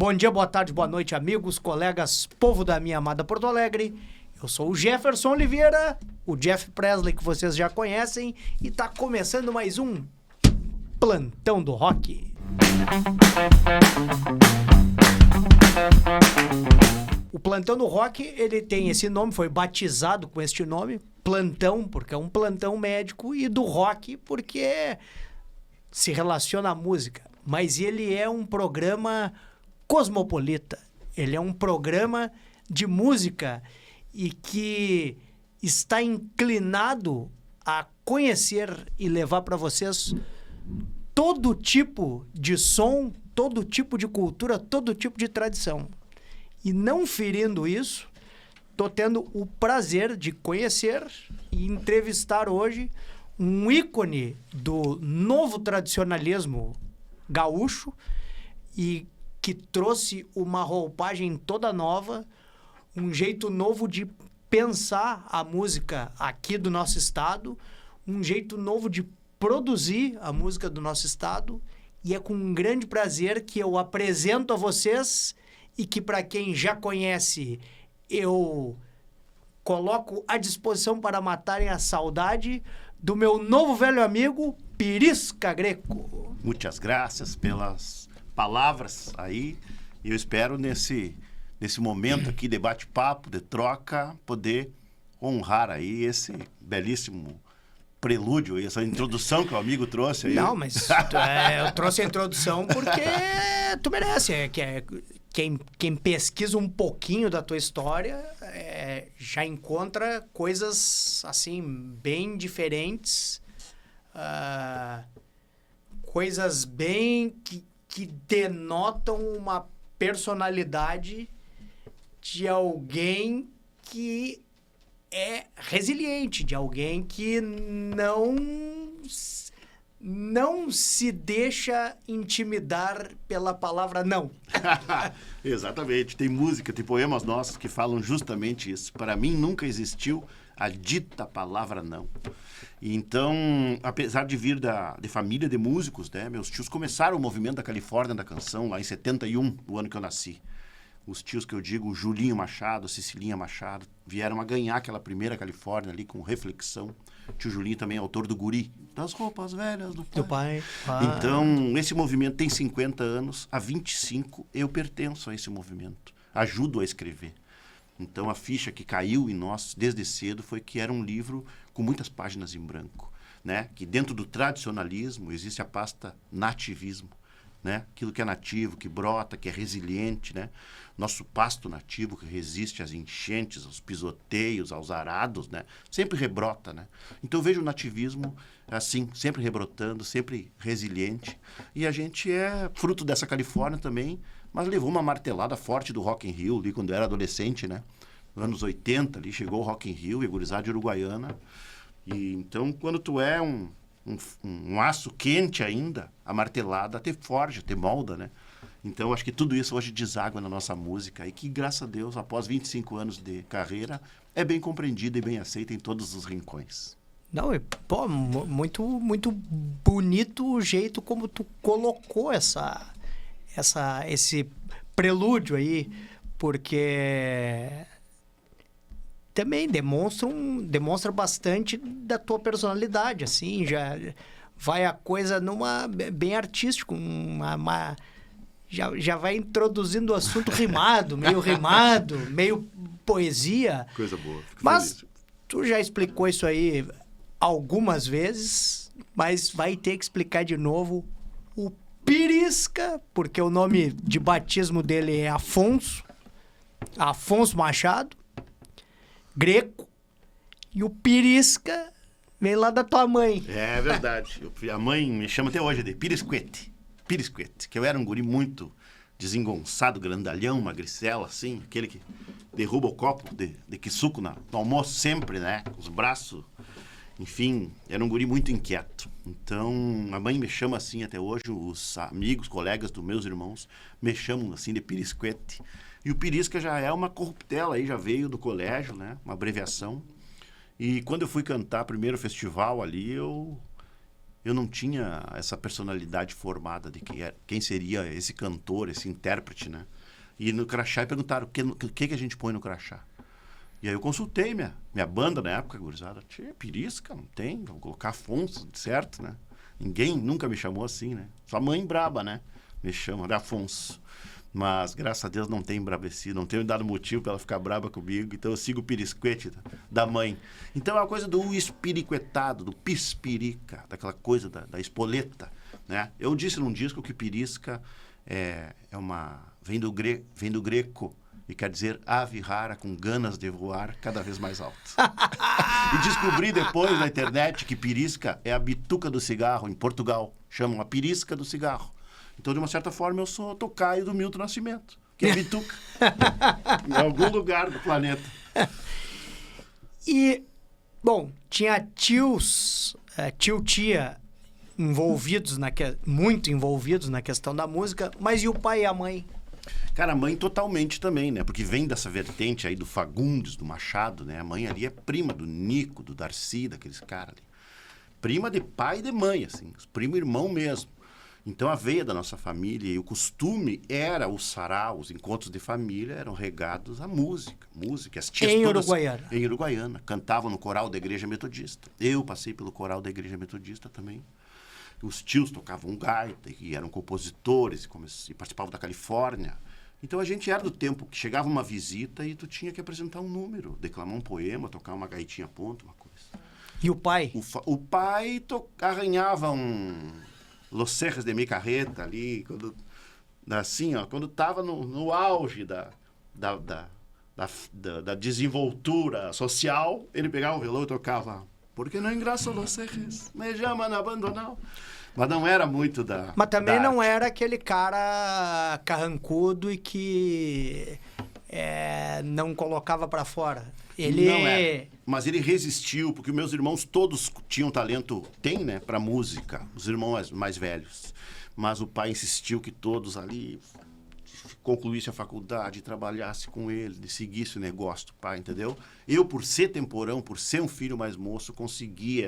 Bom dia, boa tarde, boa noite, amigos, colegas, povo da minha amada Porto Alegre. Eu sou o Jefferson Oliveira, o Jeff Presley que vocês já conhecem, e tá começando mais um Plantão do Rock. O Plantão do Rock, ele tem esse nome, foi batizado com este nome, Plantão, porque é um plantão médico, e do rock, porque se relaciona à música. Mas ele é um programa cosmopolita, ele é um programa de música e que está inclinado a conhecer e levar para vocês todo tipo de som, todo tipo de cultura, todo tipo de tradição. E não ferindo isso, estou tendo o prazer de conhecer e entrevistar hoje um ícone do novo tradicionalismo gaúcho e que trouxe uma roupagem toda nova, um jeito novo de pensar a música aqui do nosso estado, um jeito novo de produzir a música do nosso estado, e é com um grande prazer que eu apresento a vocês e que, para quem já conhece, eu coloco à disposição para matarem a saudade do meu novo velho amigo, Pirisca Greco. Muitas graças pelas palavras aí. Eu espero nesse momento aqui de bate-papo, de troca, poder honrar aí esse belíssimo prelúdio, essa introdução que o amigo trouxe aí. Não, mas eu trouxe a introdução porque tu merece. Quem pesquisa um pouquinho da tua história já encontra coisas assim bem diferentes, coisas bem que denotam uma personalidade de alguém que é resiliente, de alguém que não se deixa intimidar pela palavra não. Exatamente. Tem música, tem poemas nossos que falam justamente isso. Para mim, nunca existiu a dita palavra não. Então, apesar de vir de família de músicos, né, meus tios começaram o movimento da Califórnia da canção lá em 71, o ano que eu nasci. Os tios que eu digo, Julinho Machado, Cecilinha Machado, vieram a ganhar aquela primeira Califórnia ali com Reflexão. O tio Julinho também é autor do Guri, das roupas velhas do pai. Então, esse movimento tem 50 anos, há 25 eu pertenço a esse movimento, ajudo a escrever. Então, a ficha que caiu em nós desde cedo foi que era um livro com muitas páginas em branco, né? Que dentro do tradicionalismo existe a pasta nativismo, né? Aquilo que é nativo, que brota, que é resiliente, né? Nosso pasto nativo que resiste às enchentes, aos pisoteios, aos arados, né? Sempre rebrota, né? Então, eu vejo o nativismo assim, sempre rebrotando, sempre resiliente. E a gente é fruto dessa Califórnia também, mas levou uma martelada forte do Rock in Rio ali quando eu era adolescente, né? Nos anos 80 ali chegou o Rock in Rio e a gurizada uruguaiana. E então, quando tu é um aço quente ainda, a martelada te forja, te molda, né? Então, acho que tudo isso hoje deságua na nossa música e que, graças a Deus, após 25 anos de carreira, é bem compreendida e bem aceita em todos os rincões. Não, pô, muito, muito bonito o jeito como tu colocou esse prelúdio aí, porque também demonstra bastante da tua personalidade, assim, já vai a coisa bem artístico, já vai introduzindo o assunto rimado, meio poesia. Coisa boa. Mas feliz. Tu já explicou isso aí algumas vezes, mas vai ter que explicar de novo o Pirisca, porque o nome de batismo dele é Afonso Machado Greco, e o Pirisca vem lá da tua mãe. É verdade. A mãe me chama até hoje de Pirisquete, que eu era um guri muito desengonçado, grandalhão, magricela, assim, aquele que derruba o copo de quisuco no almoço sempre, né, com os braços. Enfim, era um guri muito inquieto. Então, a mãe me chama assim até hoje, os amigos, colegas dos meus irmãos me chamam assim de Pirisquete. E o Pirisca já é uma corruptela aí, já veio do colégio, né? Uma abreviação. E quando eu fui cantar primeiro festival ali, eu Eu não tinha essa personalidade formada de quem seria esse cantor, esse intérprete, né? E no crachá perguntaram o que a gente põe no crachá. E aí eu consultei minha banda na época, gurizada. Tchê, Pirisca, não tem, vou colocar Afonso, certo, né? Ninguém nunca me chamou assim, né? Sua mãe braba, né? Me chama de Afonso. Mas, graças a Deus, não tem embravecido, não tenho dado motivo para ela ficar braba comigo. Então, eu sigo o pirisquete da mãe. Então, é uma coisa do espiriquetado, do pispirica, daquela coisa da espoleta, né? Eu disse num disco que pirisca vem do greco e quer dizer ave rara com ganas de voar cada vez mais alto. E descobri depois na internet que pirisca é a bituca do cigarro em Portugal. Chamam a pirisca do cigarro. Então, de uma certa forma, eu sou tocaio do Milton Nascimento, que é bituca, em algum lugar do planeta. E, bom, tinha tia envolvidos, muito envolvidos na questão da música, mas e o pai e a mãe? Cara, a mãe totalmente também, né? Porque vem dessa vertente aí do Fagundes, do Machado, né? A mãe ali é prima do Nico, do Darcy, daqueles caras ali. Prima de pai e de mãe, assim, primo e irmão mesmo. Então, a veia da nossa família e o costume era o sarau, os encontros de família eram regados à música. As tias em todas... Uruguaiana. Em Uruguaiana. Cantavam no coral da Igreja Metodista. Eu passei pelo coral da Igreja Metodista também. Os tios tocavam gaita e eram compositores e participavam da Califórnia. Então, a gente era do tempo que chegava uma visita e tu tinha que apresentar um número, declamar um poema, tocar uma gaitinha a ponto, uma coisa. E o pai? O pai arranhava Los Cerros de Mi Carreta ali, quando estava no auge da desenvoltura social, ele pegava o violão e tocava Porque não engraço Los Cerros, me chaman a abandonar. Mas não era muito da Mas também da não arte. era aquele cara carrancudo e que não colocava pra fora. Ele... Não é. Mas ele resistiu, porque meus irmãos todos tinham talento, né, pra música, os irmãos mais velhos. Mas o pai insistiu que todos ali concluíssem a faculdade, trabalhasse com ele, seguisse o negócio do pai, entendeu? Eu, por ser temporão, por ser um filho mais moço, consegui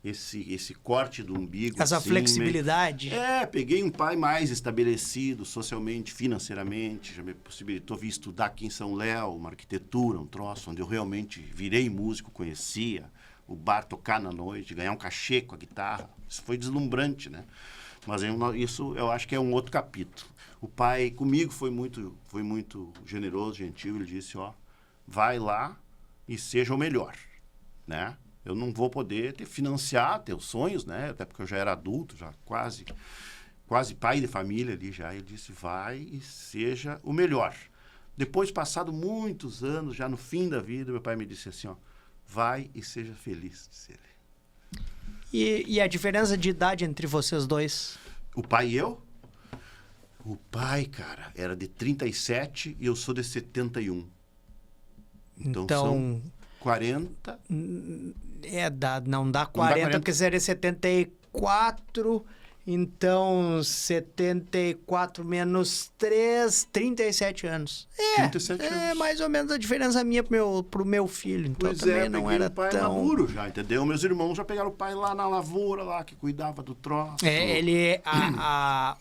esse corte do umbigo. Essa assim, flexibilidade. Peguei um pai mais estabelecido socialmente, financeiramente, já me possibilitou vir estudar aqui em São Léo, uma arquitetura, um troço, onde eu realmente virei músico, conhecia o bar, tocar na noite, ganhar um cachê com a guitarra. Isso foi deslumbrante, né? Mas isso eu acho que é um outro capítulo. O pai comigo foi muito generoso, gentil, ele disse, vai lá e seja o melhor, né? Eu não vou poder financiar teus sonhos, né? Até porque eu já era adulto, já quase pai de família ali já. Ele disse, vai e seja o melhor. Depois, passado muitos anos, já no fim da vida, meu pai me disse assim, vai e seja feliz, disse ele. E a diferença de idade entre vocês dois? O pai e eu? O pai, cara, era de 37 e eu sou de 71. Então são 40... não dá 40, porque seria 74, então 74 menos 3, 37 anos. 37 anos. É mais ou menos a diferença minha pro meu filho, então Pois também não peguei era o pai tão... maduro já, entendeu? Meus irmãos já pegaram o pai lá na lavoura, lá, que cuidava do troço.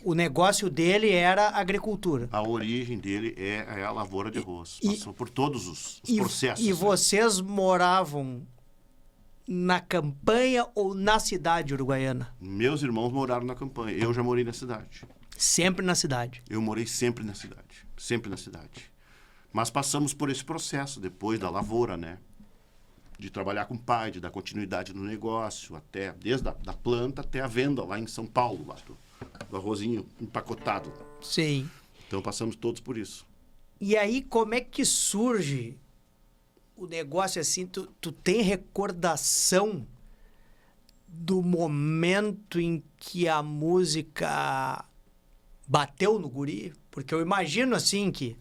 O negócio dele era agricultura. A origem dele é a lavoura de arroz. Passou por todos os processos. E né? vocês moravam na campanha ou na cidade uruguaiana? Meus irmãos moraram na campanha. Eu já morei na cidade. Sempre na cidade? Eu morei sempre na cidade. Sempre na cidade. Mas passamos por esse processo depois da lavoura, né? De trabalhar com o pai, de dar continuidade no negócio, desde da planta até a venda lá em São Paulo, lá do arrozinho empacotado. Sim. Então passamos todos por isso. E aí, como é que surge o negócio assim? Tu tem recordação do momento em que a música bateu no guri? Porque eu imagino assim que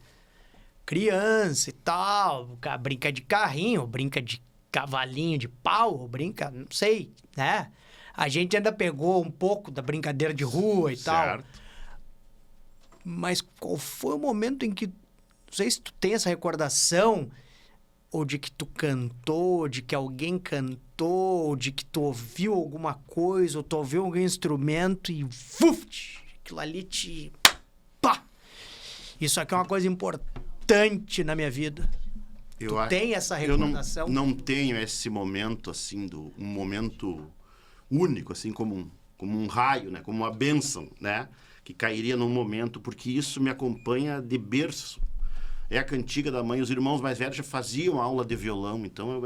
criança e tal, brinca de carrinho, brinca de cavalinho de pau, brinca, não sei, né? A gente ainda pegou um pouco da brincadeira de rua e Certo. tal. Mas qual foi o momento em que, não sei se tu tem essa recordação, ou de que tu cantou, ou de que alguém cantou, ou de que tu ouviu alguma coisa, ou tu ouviu algum instrumento e aquilo ali te... Pá! Isso aqui é uma coisa importante na minha vida. Tu tem essa recordação? Eu não tenho esse momento, assim, um momento único, assim, como um raio, né? Como uma bênção, né? Que cairia num momento, porque isso me acompanha de berço. É a cantiga da mãe. Os irmãos mais velhos já faziam aula de violão, então eu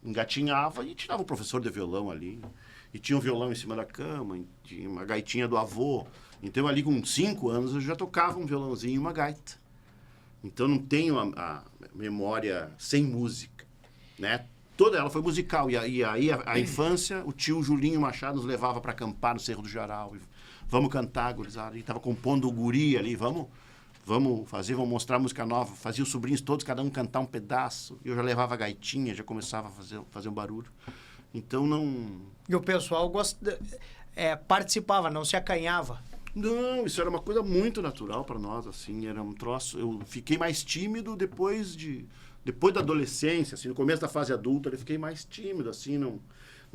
engatinhava e tirava o professor de violão ali. E tinha um violão em cima da cama, tinha uma gaitinha do avô. Então ali com 5 anos eu já tocava um violãozinho e uma gaita. Então não tenho a memória sem música, né? Toda ela foi musical. E aí a infância, o tio Julinho Machado nos levava para acampar no Cerro do Jaral. Vamos cantar, gurizada. Ele estava compondo o guri ali, vamos mostrar música nova. Fazia os sobrinhos todos, cada um cantar um pedaço. Eu já levava a gaitinha, já começava a fazer um barulho. Então não... E o pessoal participava, não se acanhava. Não, isso era uma coisa muito natural para nós, assim, era um troço... Eu fiquei mais tímido depois da adolescência, assim, no começo da fase adulta, eu fiquei mais tímido, assim, não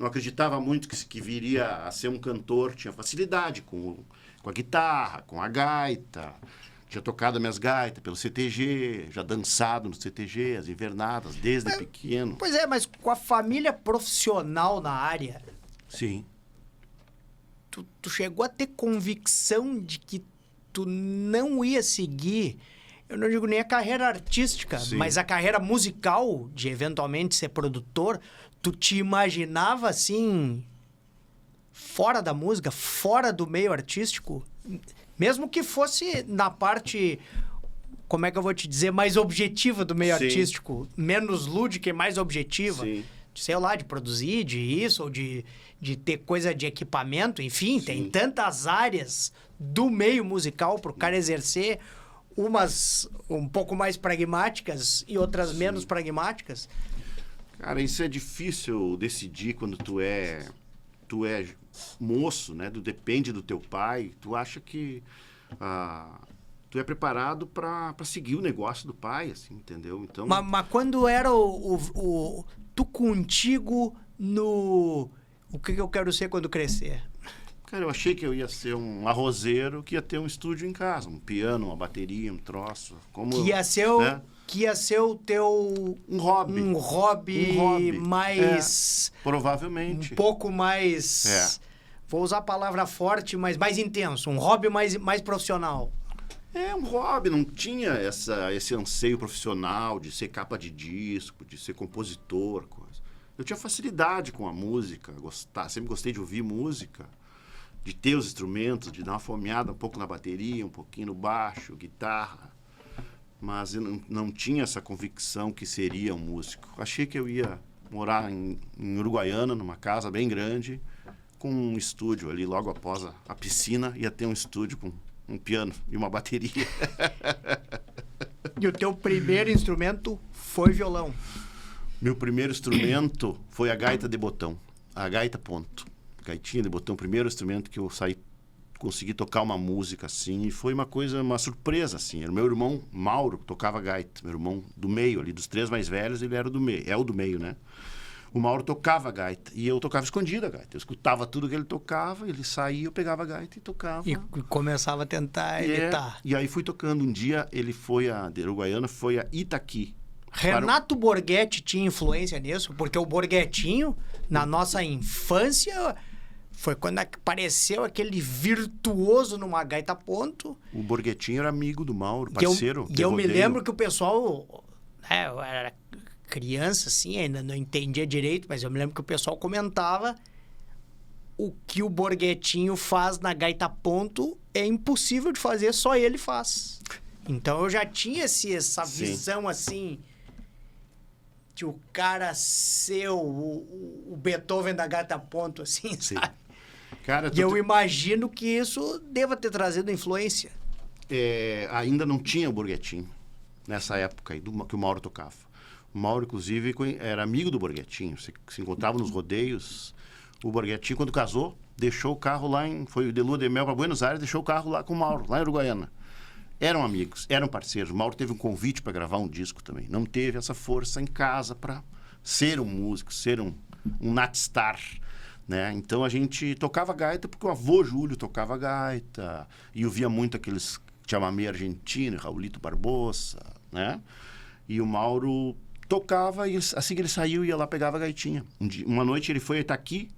acreditava muito que viria a ser um cantor, tinha facilidade com a guitarra, com a gaita, tinha tocado minhas gaitas pelo CTG, já dançado no CTG, as invernadas, desde pequeno. Pois é, mas com a família profissional na área... Sim. Tu chegou a ter convicção de que tu não ia seguir, eu não digo nem a carreira artística, Sim. mas a carreira musical, de eventualmente ser produtor, tu te imaginava assim, fora da música, fora do meio artístico? Mesmo que fosse na parte, como é que eu vou te dizer, mais objetiva do meio Sim. artístico, menos lúdica e mais objetiva. Sim. Sei lá, de produzir, de isso, ou de ter coisa de equipamento, enfim, tem tantas áreas do meio musical para o cara exercer, umas um pouco mais pragmáticas e outras menos pragmáticas. Cara, isso é difícil decidir quando tu é moço, né? Depende do teu pai. Tu acha que tu é preparado para seguir o negócio do pai, assim, entendeu? Então... Mas quando era tu contigo no... O que eu quero ser quando crescer? Cara, eu achei que eu ia ser um arrozeiro que ia ter um estúdio em casa, um piano, uma bateria, um troço. Que ia ser o teu... Um hobby. Um hobby mais... provavelmente. Um pouco mais... Vou usar a palavra forte, mas mais intenso. Um hobby mais profissional. É um hobby, não tinha esse anseio profissional de ser capa de disco, de ser compositor, coisa. Eu tinha facilidade com a música, sempre gostei de ouvir música, de ter os instrumentos, de dar uma fomeada um pouco na bateria, um pouquinho no baixo, guitarra. Mas eu não tinha essa convicção que seria um músico. Achei que eu ia morar em Uruguaiana, numa casa bem grande, com um estúdio ali logo após a piscina, ia ter um estúdio com um piano e uma bateria. E o teu primeiro instrumento foi violão? Meu primeiro instrumento foi a gaita de botão, a gaita ponto. Gaitinha de botão, primeiro instrumento que eu consegui tocar uma música assim, e foi uma surpresa assim. Era o meu irmão Mauro que tocava gaita, meu irmão do meio ali, dos 3 mais velhos, ele era do meio, é o do meio, né? O Mauro tocava gaita e eu tocava escondida a gaita. Eu escutava tudo que ele tocava, ele saía, eu pegava a gaita e tocava. E começava a tentar imitar. E aí fui tocando. Um dia ele de Uruguaiana foi a Itaqui. Renato Borghetti tinha influência nisso? Porque o Borghettinho, na nossa infância, foi quando apareceu aquele virtuoso numa gaita ponto. O Borghettinho era amigo do Mauro, parceiro. E eu me lembro que o pessoal... eu era criança, assim, ainda não entendia direito, mas eu me lembro que o pessoal comentava o que o Borghettinho faz na gaita ponto é impossível de fazer, só ele faz. Então eu já tinha essa visão, assim... de o cara ser o Beethoven da gaita ponto, assim, sabe? Cara, e eu imagino que isso deva ter trazido influência. Ainda não tinha o Borghettinho nessa época aí, que o Mauro tocava. O Mauro, inclusive, era amigo do Borghettinho. Se encontrava nos rodeios. O Borghettinho, quando casou, deixou o carro foi de lua de mel para Buenos Aires, deixou o carro lá com o Mauro, lá em Uruguaiana. eram amigos, eram parceiros. O Mauro teve um convite para gravar um disco também. Não teve essa força em casa para ser um músico, ser um natstar, né? Então a gente tocava gaita porque o avô Júlio tocava gaita e eu via muito aqueles chamamé argentino, Raulito Barbosa, né? E o Mauro tocava e assim que ele saiu ia lá pegava a gaitinha. Uma noite ele foi a Itaqui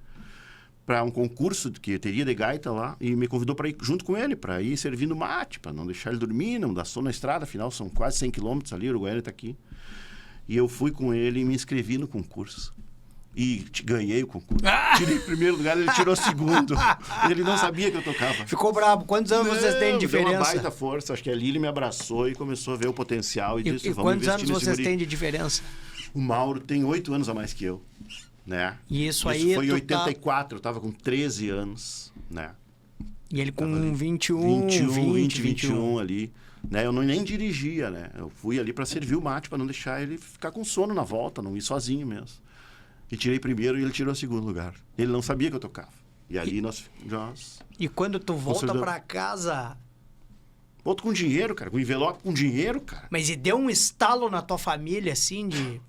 para um concurso que teria de gaita lá e me convidou para ir junto com ele, para ir servindo mate, para não deixar ele dormir, não dar sono na estrada, afinal são quase 100 quilômetros ali, Uruguaiana e Itaqui. E eu fui com ele e me inscrevi no concurso. E ganhei o concurso. Tirei primeiro lugar, ele tirou segundo. Ele não sabia que eu tocava. Ficou bravo. Quantos anos vocês têm de diferença? Deu uma baita força. Acho que ali ele me abraçou e começou a ver o potencial e disse, vamos quantos investir anos vocês têm de diferença? O Mauro tem 8 anos a mais que eu, né? E isso aí foi em 84, eu tava com 13 anos, né? E ele com 21 ali, né? Eu nem dirigia, né? Eu fui ali para servir o mate, para não deixar ele ficar com sono na volta, não ir sozinho mesmo. E tirei primeiro e ele tirou segundo lugar. Ele não sabia que eu tocava. E ali nós... E quando tu volta para casa... Volto com dinheiro, cara. Com envelope com dinheiro, cara. Mas e deu um estalo na tua família, assim, de...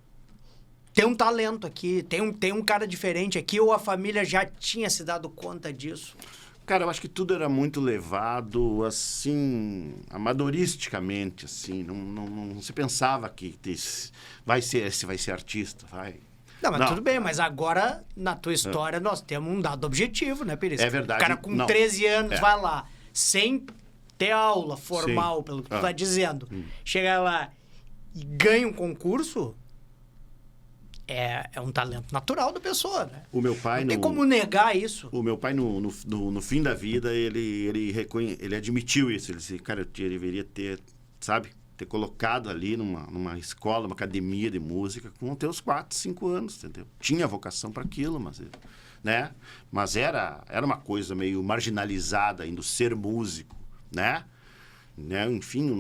Tem um talento aqui, tem um cara diferente aqui, ou a família já tinha se dado conta disso? Cara, eu acho que tudo era muito levado, assim, amadoristicamente, assim. Não se pensava que vai ser artista, vai... Não, tudo bem, mas agora, na tua história, nós temos um dado objetivo, né, Pires? É verdade. O cara com 13 anos vai lá, sem ter aula formal, sim, pelo que tu tá dizendo, chega lá e ganha um concurso, é um talento natural da pessoa, né? O meu pai... Não tem como negar isso. O meu pai, no fim da vida, ele admitiu isso. Ele disse, cara, eu deveria ter, sabe... ter colocado ali numa escola, uma academia de música com os teus 4, 5 anos, entendeu? Tinha vocação para aquilo, mas, né? Mas era uma coisa meio marginalizada ainda, ser músico, né? Enfim,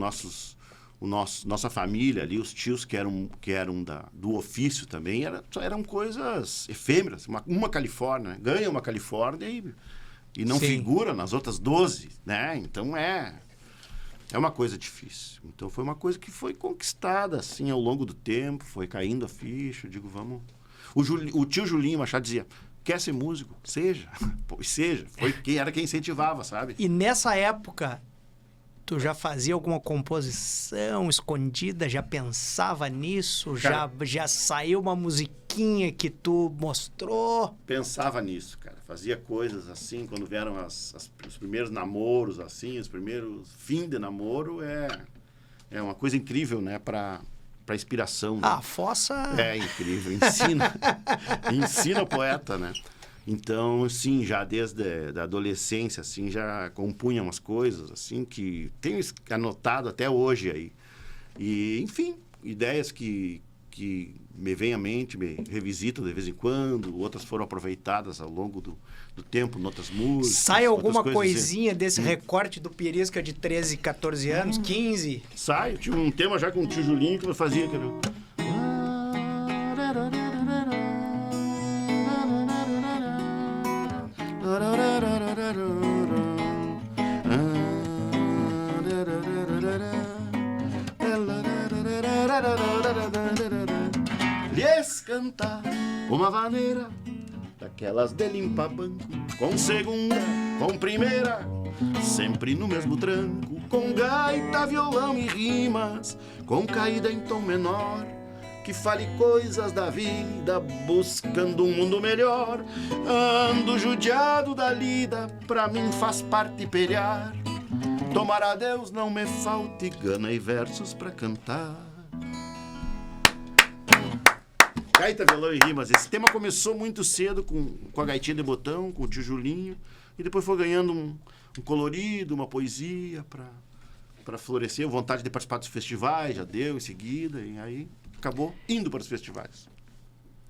nossa família ali, os tios que eram do ofício também, eram coisas efêmeras. Uma Califórnia, né? Ganha uma Califórnia e não figura nas outras 12, né? Então é uma coisa difícil. Então, foi uma coisa que foi conquistada, assim, ao longo do tempo. Foi caindo a ficha. Eu digo, vamos... O tio Julinho Machado dizia, quer ser músico? Seja. Pois seja. Era quem incentivava, sabe? E nessa época, tu já fazia alguma composição escondida? Já pensava nisso? Cara, já saiu uma musiquinha que tu mostrou? Pensava nisso, cara. Fazia coisas assim, quando vieram os primeiros namoros, assim, os primeiros fim de namoro, é uma coisa incrível, né, para inspiração. Né? A fossa... É incrível, ensina o poeta, né? Então, sim, já desde a adolescência, assim, já compunha umas coisas, assim, que tenho anotado até hoje aí. E, enfim, ideias que me vêm à mente, me revisitam de vez em quando, outras foram aproveitadas ao longo do tempo, em outras músicas. Sai alguma coisinha assim, desse recorte do Pirisca de 13, 14 anos, 15? Sai, tinha um tema já com o tio Julinho que eu fazia, entendeu? Lhes cantar uma vaneira daquelas de limpa banco, com segunda, com primeira, sempre no mesmo tranco, com gaita, violão e rimas, com caída em tom menor, que fale coisas da vida, buscando um mundo melhor. Ando judiado da lida, pra mim faz parte pelear. Tomara Deus não me falte gana e versos pra cantar. Gaita, violão e rimas. Esse tema começou muito cedo com a gaitinha de botão, com o tio Julinho, e depois foi ganhando um colorido, uma poesia para florescer. Vontade de participar dos festivais, já deu em seguida, e aí acabou indo para os festivais.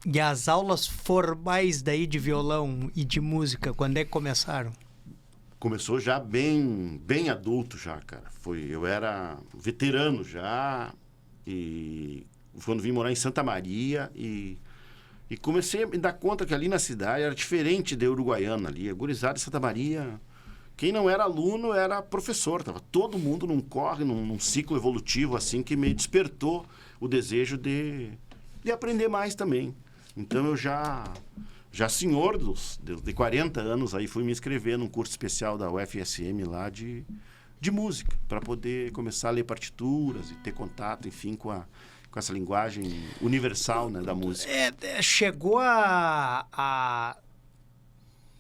E as aulas formais daí de violão e de música, quando é que começaram? Começou já bem adulto já, cara. Eu era veterano já, e quando vim morar em Santa Maria e comecei a me dar conta que ali na cidade era diferente da Uruguaiana ali. A gurizada de Santa Maria Quem não era aluno era professor. Tava todo mundo num corre, num ciclo evolutivo assim que me despertou o desejo de aprender mais também. Então eu já senhor de 40 anos aí fui me inscrever num curso especial da UFSM lá de música, para poder começar a ler partituras e ter contato, enfim, com essa linguagem universal, né, da música. Chegou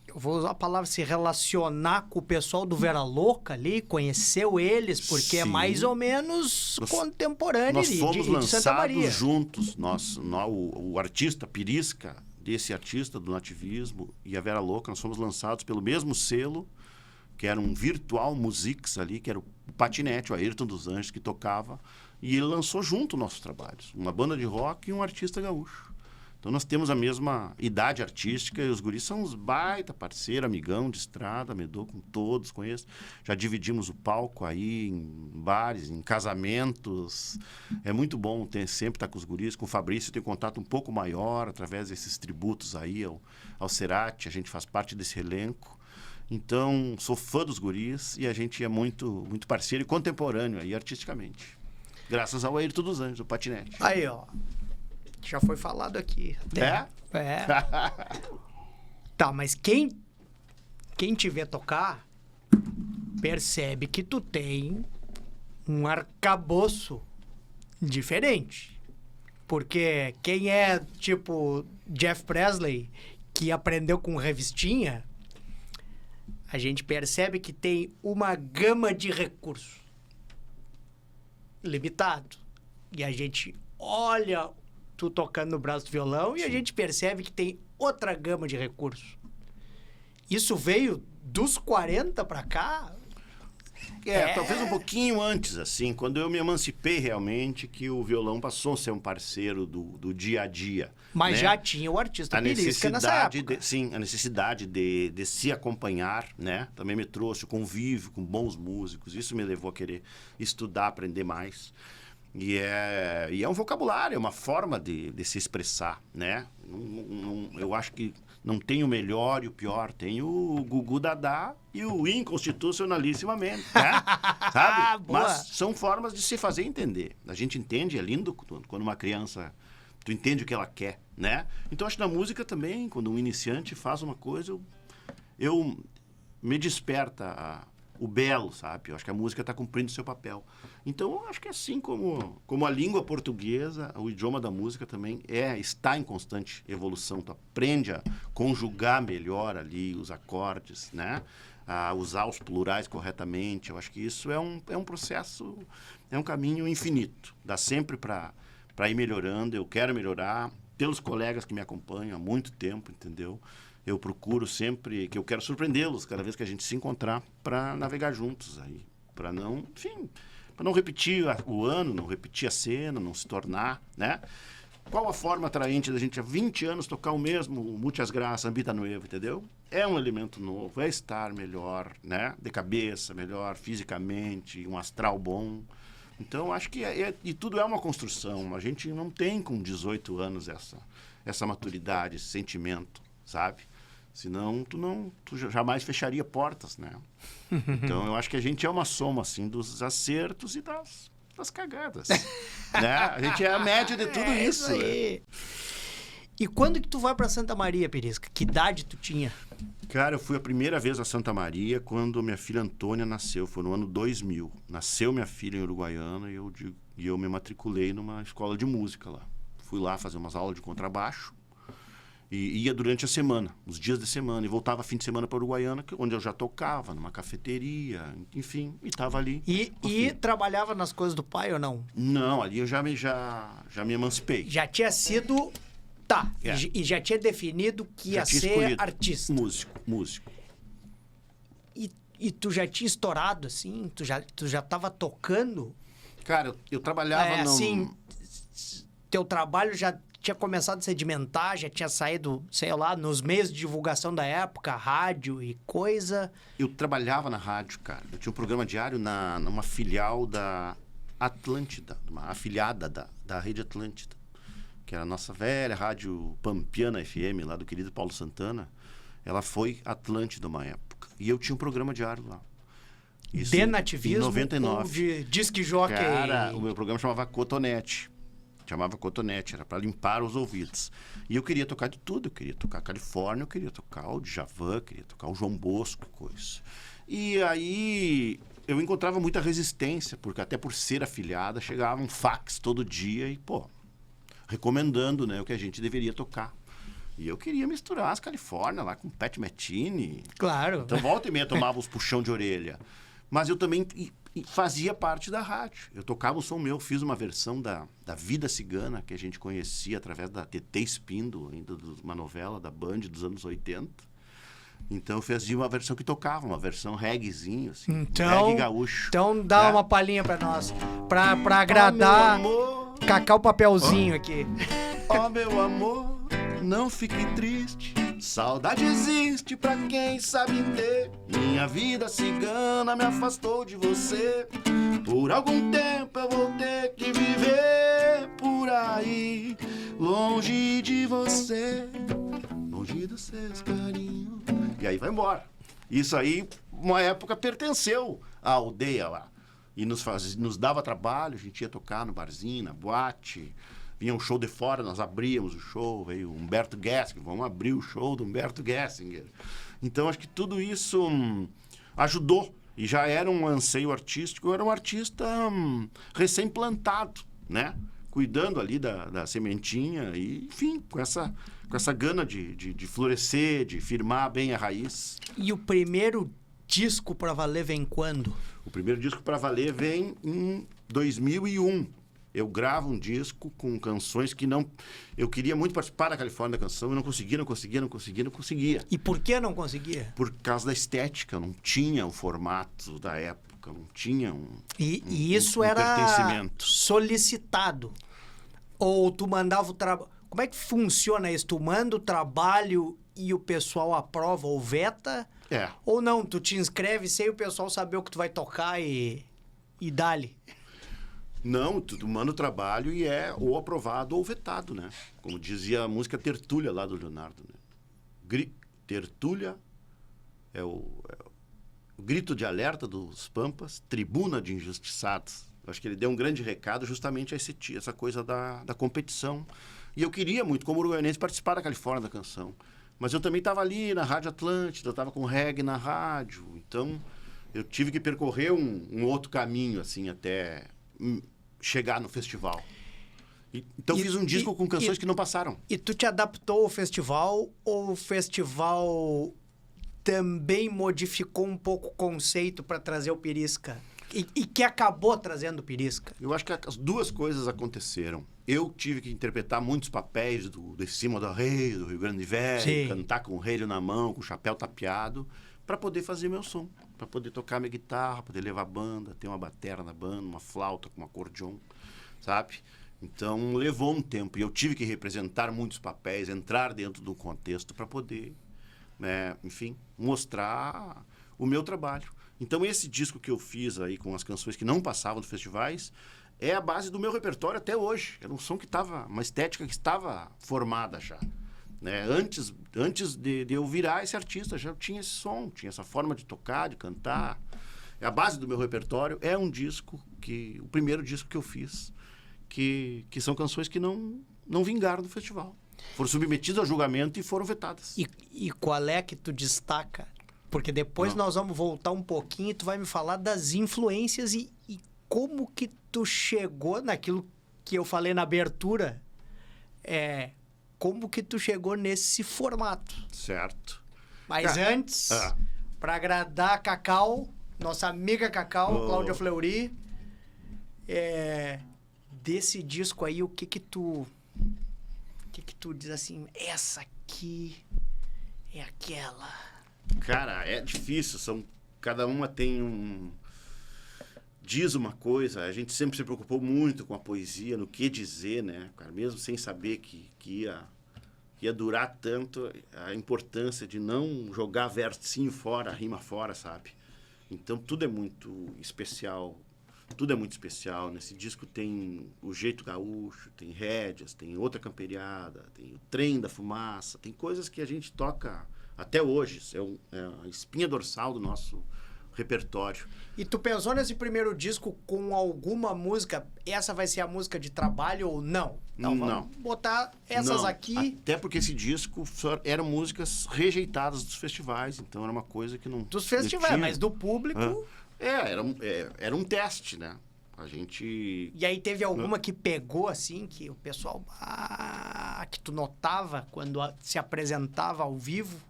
eu vou usar a palavra se relacionar com o pessoal do Vera Louca ali, conheceu eles, porque é Sim. mais ou menos contemporâneo Nós fomos de Santa Maria. lançados juntos, o artista Pirisca, desse artista do nativismo, e a Vera Louca, nós fomos lançados pelo mesmo selo, que era um Virtual Musics ali, que era o Patinete, o Ayrton dos Anjos, que tocava, e ele lançou junto nossos trabalhos, uma banda de rock e um artista gaúcho. Então nós temos a mesma idade artística e os guris são uns baita parceiro, amigão de estrada, me dou com todos, conheço. Já dividimos o palco aí em bares, em casamentos. É muito bom sempre estar com os guris. Com o Fabrício eu tenho contato um pouco maior através desses tributos aí ao Cerati. A gente faz parte desse elenco. Então sou fã dos guris e a gente é muito, muito parceiro e contemporâneo aí artisticamente. Graças ao Ayrton dos Anjos, o Patinete. Aí, ó. Já foi falado aqui. É? Tá, mas quem te vê tocar percebe que tu tem um arcabouço diferente. Porque quem é tipo Jeff Presley, que aprendeu com revistinha, a gente percebe que tem uma gama de recursos limitado. E a gente olha tu tocando no braço do violão e a gente percebe que tem outra gama de recursos. Isso veio dos 40 para cá? Talvez um pouquinho antes, assim, quando eu me emancipei realmente, que o violão passou a ser um parceiro do dia a dia. Mas né? já tinha o artista Pirisca nessa época. A necessidade de se acompanhar, né? Também me trouxe o convívio com bons músicos. Isso me levou a querer estudar, aprender mais. E é um vocabulário, é uma forma de se expressar, né? Eu acho que não tem o melhor e o pior. Tem o Gugu Dadá e o inconstitucionalissimamente, né? Sabe? Mas são formas de se fazer entender. A gente entende, é lindo quando uma criança... Tu entende o que ela quer, né? Então, acho que na música também, quando um iniciante faz uma coisa, eu me desperta o belo, sabe? Eu acho que a música está cumprindo o seu papel. Então, eu acho que assim como a língua portuguesa, o idioma da música também está em constante evolução. Tu aprende a conjugar melhor ali os acordes, né? A usar os plurais corretamente. Eu acho que isso é um processo, é um caminho infinito. Dá sempre para ir melhorando. Eu quero melhorar pelos colegas que me acompanham há muito tempo, entendeu? Eu procuro sempre, que eu quero surpreendê-los cada vez que a gente se encontrar para navegar juntos aí, para não, enfim, para não repetir o ano, não repetir a cena, não se tornar, né? Qual a forma atraente da gente há 20 anos tocar o mesmo Muchas Graças, Ambita Nueva, entendeu? É um elemento novo, é estar melhor, né? De cabeça, melhor fisicamente, um astral bom. Então, acho que e tudo é uma construção. A gente não tem com 18 anos essa maturidade, esse sentimento, sabe? Senão, tu jamais fecharia portas, né? Então, eu acho que a gente é uma soma, assim, dos acertos e das cagadas, né? A gente é a média de tudo isso. Aí. E quando que tu vai para Santa Maria, Pirisca? Que idade tu tinha? Cara, eu fui a primeira vez a Santa Maria quando minha filha Antônia nasceu. Foi no ano 2000. Nasceu minha filha em Uruguaiana e eu me matriculei numa escola de música lá. Fui lá fazer umas aulas de contrabaixo. E ia durante a semana, os dias de semana. E voltava fim de semana para Uruguaiana, onde eu já tocava, numa cafeteria, enfim. E estava ali. E trabalhava nas coisas do pai ou não? Não, ali eu já me emancipei. Já tinha sido... Tá, e já tinha definido que ia ser artista. Músico. E tu já tinha estourado, assim? Tu já tava tocando? Cara, eu trabalhava assim, teu trabalho já tinha começado a sedimentar, já tinha saído, sei lá, nos meios de divulgação da época, rádio e coisa. Eu trabalhava na rádio, cara. Eu tinha um programa diário numa filial da Atlântida, uma afiliada da Rede Atlântida, que era a nossa velha rádio Pampiana FM, lá do querido Paulo Santana. Ela foi Atlântida uma época. época. E eu tinha um programa diário lá. Isso de nativismo? Em 99. Ou de disque jockey? Cara, o meu programa chamava Cotonete. Era para limpar os ouvidos. E eu queria tocar de tudo. Eu queria tocar Califórnia, eu queria tocar o Djavan, eu queria tocar o João Bosco, coisa. E aí eu encontrava muita resistência, porque até por ser afiliada, chegava um fax todo dia e, recomendando, né, o que a gente deveria tocar. E eu queria misturar as Califórnia lá com Pat Metheny. Claro. Então, volta e meia, tomava os puxão de orelha. Mas eu também fazia parte da rádio. Eu tocava o som meu, fiz uma versão da Vida Cigana, que a gente conhecia através da TT Espindo, ainda de uma novela da Band dos anos 80. Então, eu fazia uma versão que tocava, uma versão reggaezinho, assim, reggae gaúcho. Então, dá uma palhinha pra nós, pra agradar, cacar o papelzinho aqui. Meu amor, não fique triste. Saudade existe pra quem sabe ter. Minha vida cigana me afastou de você. Por algum tempo eu vou ter que viver por aí, longe de você, longe dos seus carinhos. E aí vai embora. Isso aí, uma época, pertenceu à aldeia lá. E nos dava trabalho, a gente ia tocar no barzinho, na boate. Vinha um show de fora, nós abríamos o show, veio Humberto Gessinger, vamos abrir o show do Humberto Gessinger. Então, acho que tudo isso ajudou. E já era um anseio artístico, eu era um artista recém-plantado, né? Cuidando ali da sementinha e, enfim, com essa gana de florescer, de firmar bem a raiz. E o primeiro disco pra valer vem quando? O primeiro disco pra valer vem em 2001. Eu gravo um disco com canções que não... Eu queria muito participar da Califórnia da canção e não conseguia. E por que não conseguia? Por causa da estética, não tinha o formato da época, não tinha E isso era pertencimento. Solicitado? Ou tu mandava o trabalho... Como é que funciona isso? Tu manda o trabalho e o pessoal aprova ou veta? É. Ou não, tu te inscreve sem o pessoal saber o que tu vai tocar e dá-lhe? Não, tu manda o trabalho e é ou aprovado ou vetado, né? Como dizia a música Tertúlia lá do Leonardo, né? Tertúlia é o grito de alerta dos Pampas, tribuna de injustiçados. Eu acho que ele deu um grande recado justamente a essa coisa da competição. E eu queria muito, como uruguaiense, participar da Califórnia da canção. Mas eu também estava ali na Rádio Atlântida, eu estava com reggae na rádio. Então, eu tive que percorrer um outro caminho, assim, até chegar no festival. Então, fiz um disco com canções que não passaram. E tu te adaptou ao festival ou o festival também modificou um pouco o conceito para trazer o Pirisca? E que acabou trazendo o Pirisca? Eu acho que as duas coisas aconteceram. Eu tive que interpretar muitos papéis de cima do rei, do Rio Grande Velho, Sim. Cantar com o rei na mão, com o chapéu tapeado, para poder fazer meu som, para poder tocar minha guitarra, poder levar banda, ter uma bateria na banda, uma flauta com um acordeon, sabe? Então, levou um tempo. E eu tive que representar muitos papéis, entrar dentro do contexto para poder, né, enfim, mostrar o meu trabalho. Então, esse disco que eu fiz aí com as canções que não passavam nos festivais é a base do meu repertório até hoje. Era um som que estava, uma estética que estava formada já. Né? Antes de eu virar esse artista, já tinha esse som, tinha essa forma de tocar, de cantar. A base do meu repertório é um disco o primeiro disco que eu fiz, que são canções que não vingaram no festival. Foram submetidas ao julgamento e foram vetadas. E qual é que tu destaca? Porque depois nós vamos voltar um pouquinho e tu vai me falar das influências e como que tu chegou naquilo que eu falei na abertura. Como que tu chegou nesse formato. Certo. Mas antes, para agradar a Cacau, nossa amiga Cacau, Cláudia Fleury, desse disco aí, o que que tu diz assim, essa aqui é aquela... Cara, é difícil, cada uma tem diz uma coisa, a gente sempre se preocupou muito com a poesia, no que dizer, né? Cara, mesmo sem saber que ia durar tanto, a importância de não jogar versinho fora, rima fora, sabe? Então, tudo é muito especial, Nesse disco tem o jeito gaúcho, tem rédeas, tem outra camperiada, tem o trem da fumaça, tem coisas que a gente toca Até hoje, é a espinha dorsal do nosso repertório. E tu pensou nesse primeiro disco com alguma música, essa vai ser a música de trabalho ou não? Então, vamos botar essas aqui. Até porque esse disco eram músicas rejeitadas dos festivais, então era uma coisa que não... Dos festivais, mas do público... Era um teste, né? A gente... E aí teve alguma que pegou, assim, que o pessoal... que tu notava quando se apresentava ao vivo?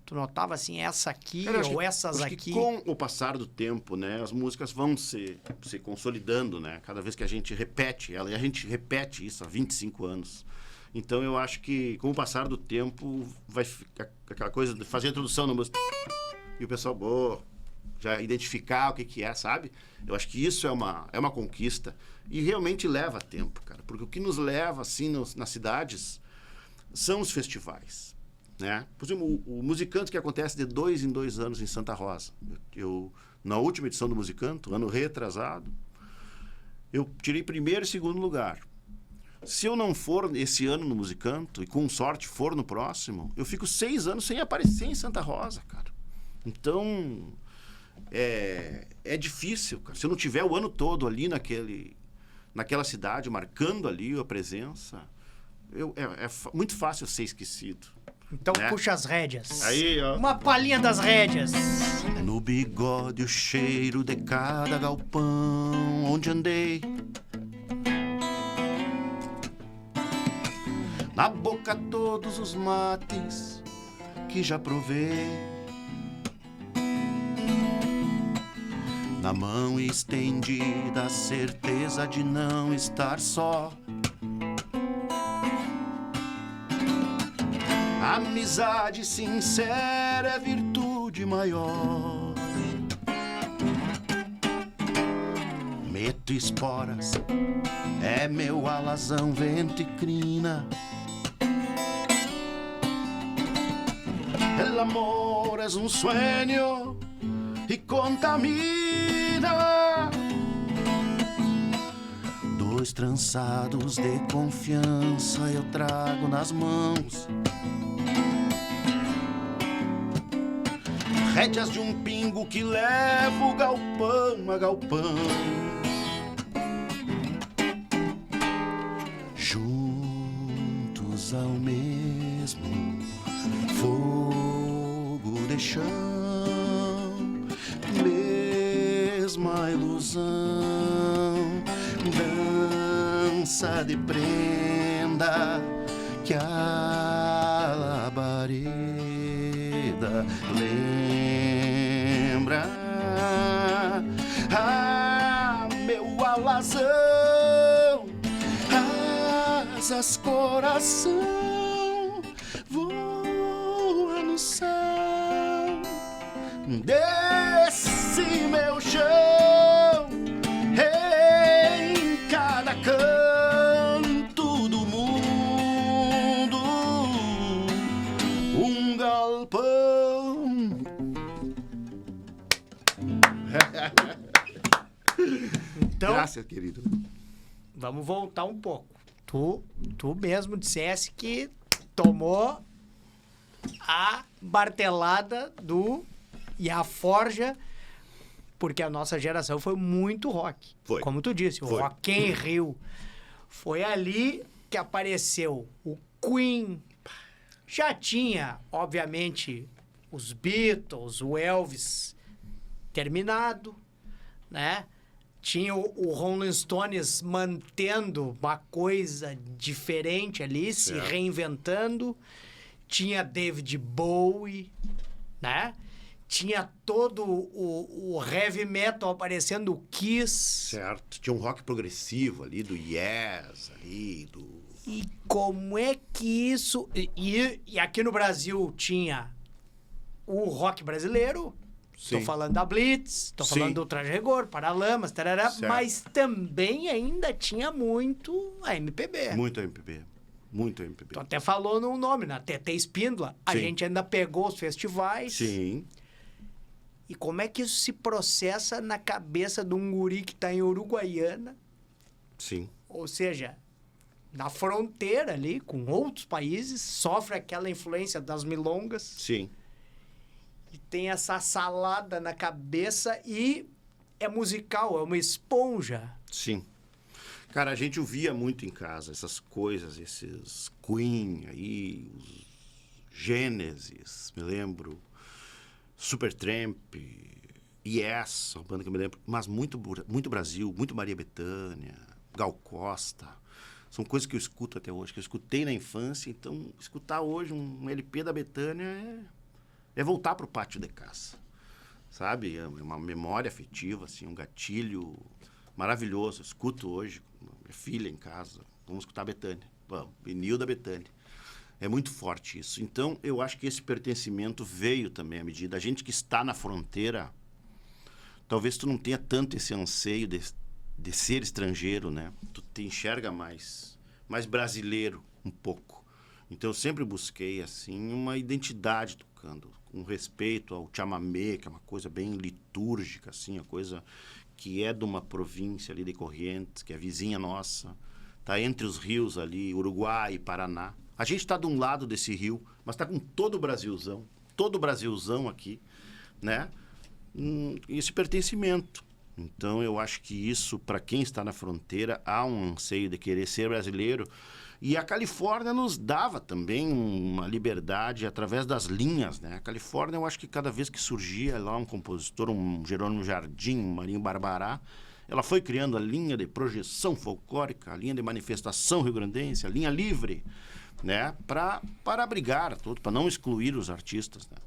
Tu notava, assim, essa aqui ou essas aqui? Que com o passar do tempo, né? As músicas vão se consolidando, né? Cada vez que a gente repete ela, e a gente repete isso há 25 anos. Então, eu acho que com o passar do tempo, vai ficar aquela coisa de fazer a introdução na música. E o pessoal, já identificar o que é, sabe? Eu acho que isso é uma conquista. E realmente leva tempo, cara. Porque o que nos leva, assim, nas cidades, são os festivais, né? Por exemplo, o Musicanto, que acontece de 2 em 2 anos em Santa Rosa. Na última edição do Musicanto, ano retrasado, eu tirei primeiro e segundo lugar. Se eu não for esse ano no Musicanto, e com sorte for no próximo, eu fico 6 anos sem aparecer em Santa Rosa, cara. Então... É difícil, cara. Se eu não tiver o ano todo ali naquela cidade, marcando ali a presença, muito fácil ser esquecido. Então, né? Puxa as rédeas. Aí, ó. Uma palhinha das rédeas. No bigode o cheiro de cada galpão onde andei, na boca todos os mates que já provei, na mão estendida a certeza de não estar só. Amizade sincera é virtude maior. Meto esporas, é meu alazão, vento e crina. El amor es un sueño e contamina. 2 trançados de confiança eu trago nas mãos, rédeas de um pingo que levo galpão a galpão. Juntos ao mesmo fogo de chão, mesma ilusão, dança de prenda que a labareda lembra. Meu alazão, asas coração, voa no céu desse meu chão, em cada canto do mundo, um galpão. Então, Graças, querido. Vamos voltar um pouco. Tu mesmo dissesse que tomou a martelada e a forja, porque a nossa geração foi muito rock. Foi. Como tu disse, o Rock in Rio. Foi ali que apareceu o Queen. Já tinha, obviamente, os Beatles, o Elvis terminado, né? Tinha o Rolling Stones mantendo uma coisa diferente ali, se reinventando. Tinha David Bowie, né? Tinha todo o heavy metal aparecendo, o Kiss. Certo. Tinha um rock progressivo ali, do Yes, ali, do... E como é que isso... E aqui no Brasil tinha o rock brasileiro... Estou falando da Blitz, estou falando do Traje Rigor, Paralamas, tarará, mas também ainda tinha muito a MPB. Muito MPB. Muito MPB. Tu até falou no nome, na TT Espíndola. A gente ainda pegou os festivais. Sim. E como é que isso se processa na cabeça de um guri que está em Uruguaiana? Sim. Ou seja, na fronteira ali, com outros países, sofre aquela influência das milongas. Sim. e tem essa salada na cabeça e é musical, é uma esponja. Sim. Cara, a gente ouvia muito em casa essas coisas, esses Queen aí, os Gênesis, me lembro, Supertramp, Yes, uma banda que eu me lembro, mas muito Brasil, muito Maria Bethânia, Gal Costa. São coisas que eu escuto até hoje, que eu escutei na infância. Então, escutar hoje um LP da Bethânia é voltar para o pátio de casa, sabe? É uma memória afetiva, assim, um gatilho maravilhoso. Eu escuto hoje com minha filha em casa. Vamos escutar a Bethânia. Vamos, vinil da Bethânia. É muito forte isso. Então, eu acho que esse pertencimento veio também à medida. A gente que está na fronteira, talvez tu não tenha tanto esse anseio de ser estrangeiro, né? Tu te enxerga mais brasileiro um pouco. Então eu sempre busquei assim uma identidade tocando, com respeito ao chamamé, que é uma coisa bem litúrgica assim, a coisa que é de uma província ali de Corrientes, que é vizinha nossa, tá entre os rios ali, Uruguai e Paraná. A gente está de um lado desse rio, mas está com todo o Brasilzão aqui, né? Esse pertencimento. Então, eu acho que isso, para quem está na fronteira, há um anseio de querer ser brasileiro. E a Califórnia nos dava também uma liberdade através das linhas, né? A Califórnia, eu acho que cada vez que surgia lá um compositor, um Jerônimo Jardim, um Marinho Barbará, ela foi criando a linha de projeção folclórica, a linha de manifestação rio-grandense, a linha livre, né? Para abrigar tudo, para não excluir os artistas, né?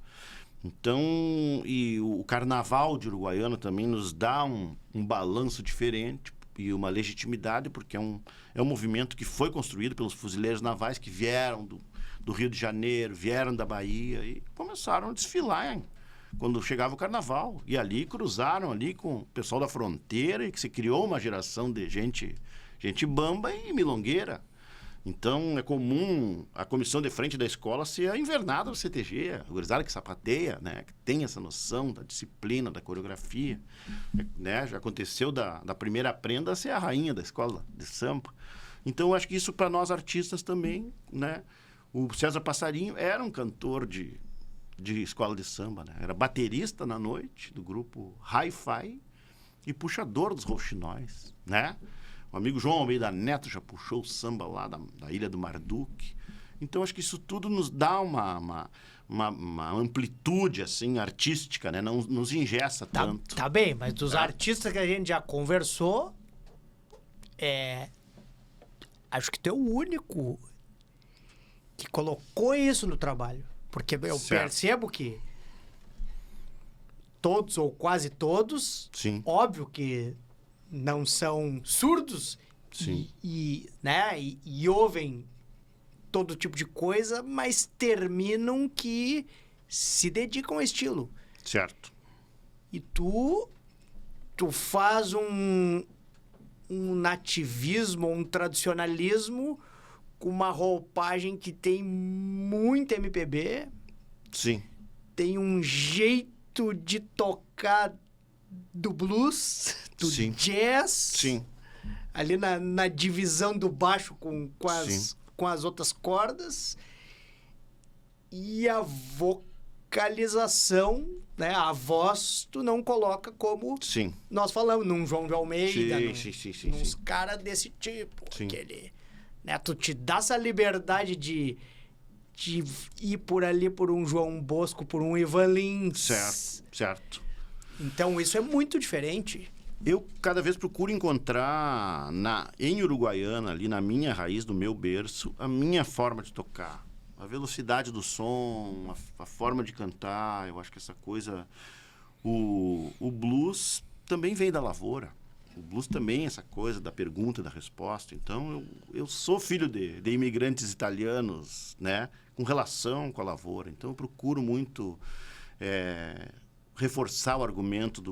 Então, e o Carnaval de Uruguaiana também nos dá um balanço diferente e uma legitimidade, porque é um movimento que foi construído pelos fuzileiros navais que vieram do Rio de Janeiro, vieram da Bahia e começaram a desfilar, hein? Quando chegava o Carnaval. E ali cruzaram ali com o pessoal da fronteira e que se criou uma geração de gente bamba e milongueira. Então, é comum a comissão de frente da escola ser a invernada do CTG, a gurizada que sapateia, né? Que tem essa noção da disciplina, da coreografia. Né? Já aconteceu da primeira prenda ser a rainha da escola de samba. Então, eu acho que isso para nós artistas também, né? O César Passarinho era um cantor de escola de samba, né? Era baterista na noite do grupo Hi-Fi e puxador dos rouxinóis, né? O amigo João Almeida Neto já puxou o samba lá da Ilha do Marduk. Então, acho que isso tudo nos dá uma amplitude, assim, artística, né? Não nos engessa tanto. Tá bem, mas dos artistas que a gente já conversou, acho que tu é o único que colocou isso no trabalho. Porque eu percebo que todos, ou quase todos, sim, óbvio que não são surdos. Sim. Né? E ouvem todo tipo de coisa, mas terminam que se dedicam ao estilo. Certo. E tu faz um nativismo, um tradicionalismo com uma roupagem que tem muito MPB. Sim. Tem um jeito de tocar do blues, do sim, jazz. Sim. Ali na divisão do baixo com as outras cordas. E a vocalização, né? A voz, tu não coloca como sim, nós falamos, num João de Almeida, nos caras desse tipo. Sim. Aquele, né? Tu te dá essa liberdade de ir por ali por um João Bosco, por um Ivan Lins. Certo. Então, isso é muito diferente. Eu cada vez procuro encontrar em Uruguaiana, ali na minha raiz, do meu berço, a minha forma de tocar. A velocidade do som, a forma de cantar. Eu acho que essa coisa... O blues também veio da lavoura. O blues também é essa coisa da pergunta e da resposta. Então, eu sou filho de imigrantes italianos, né? Com relação com a lavoura. Então, eu procuro muito reforçar o argumento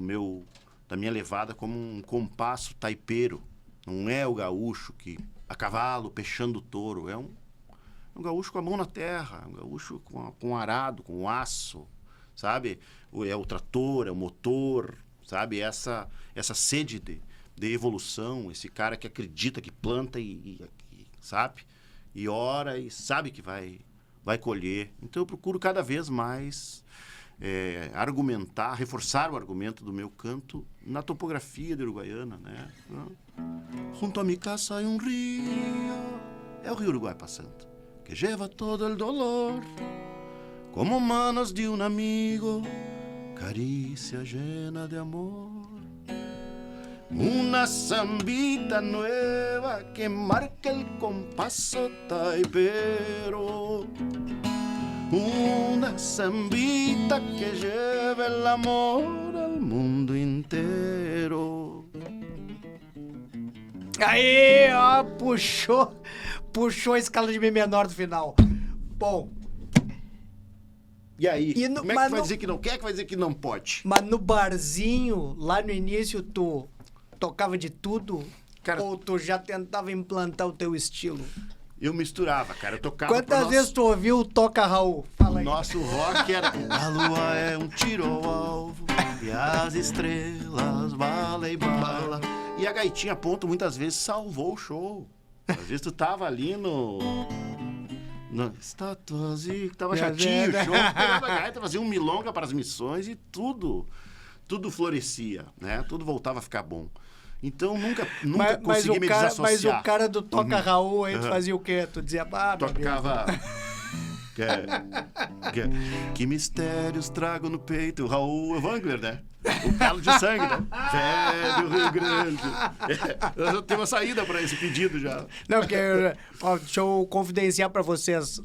da minha levada como um compasso taipeiro. Não é o gaúcho que a cavalo pechando o touro. É um gaúcho com a mão na terra, um gaúcho com arado, com aço, sabe? É o trator, é o motor, sabe? Essa sede de evolução, esse cara que acredita, que planta e sabe? E ora e sabe que vai colher. Então eu procuro cada vez mais argumentar, reforçar o argumento do meu canto na topografia de Uruguaiana, né? Junto a mi casa hay un río, é o Rio Uruguai passando, que lleva todo el dolor, como manos de un amigo, caricia llena de amor. Una zambita nueva que marca el compaso taipero. Una zambita que lleva el amor al mundo inteiro. Aí, ó, puxou a escala de Mi menor do final. Bom. E aí, no, como é que vai dizer que não quer, que vai dizer que não pode? Mas no barzinho, lá no início, tu tocava de tudo? Cara, ou tu já tentava implantar o teu estilo? Eu misturava, cara. Eu tocava. Quantas vezes tu ouviu o Toca Raul? Fala aí. Nosso rock era. A lua é um tiro ao alvo e as estrelas bala e bala. E a gaitinha ponto muitas vezes salvou o show. Às vezes tu tava ali no estátuas e tava chatinho o show. Pegava a gaita, fazia um milonga para as missões e tudo florescia, né? Tudo voltava a ficar bom. Então, nunca consegui me desassociar. Mas o cara do Toca Raul, aí tu fazia o quê? Tu dizia, tocava... Que mistérios trago no peito. O Raul Evangler, né? O calo de sangue, né? Velho Rio Grande. Eu já tenho uma saída para esse pedido já. Não, deixa eu confidenciar para vocês.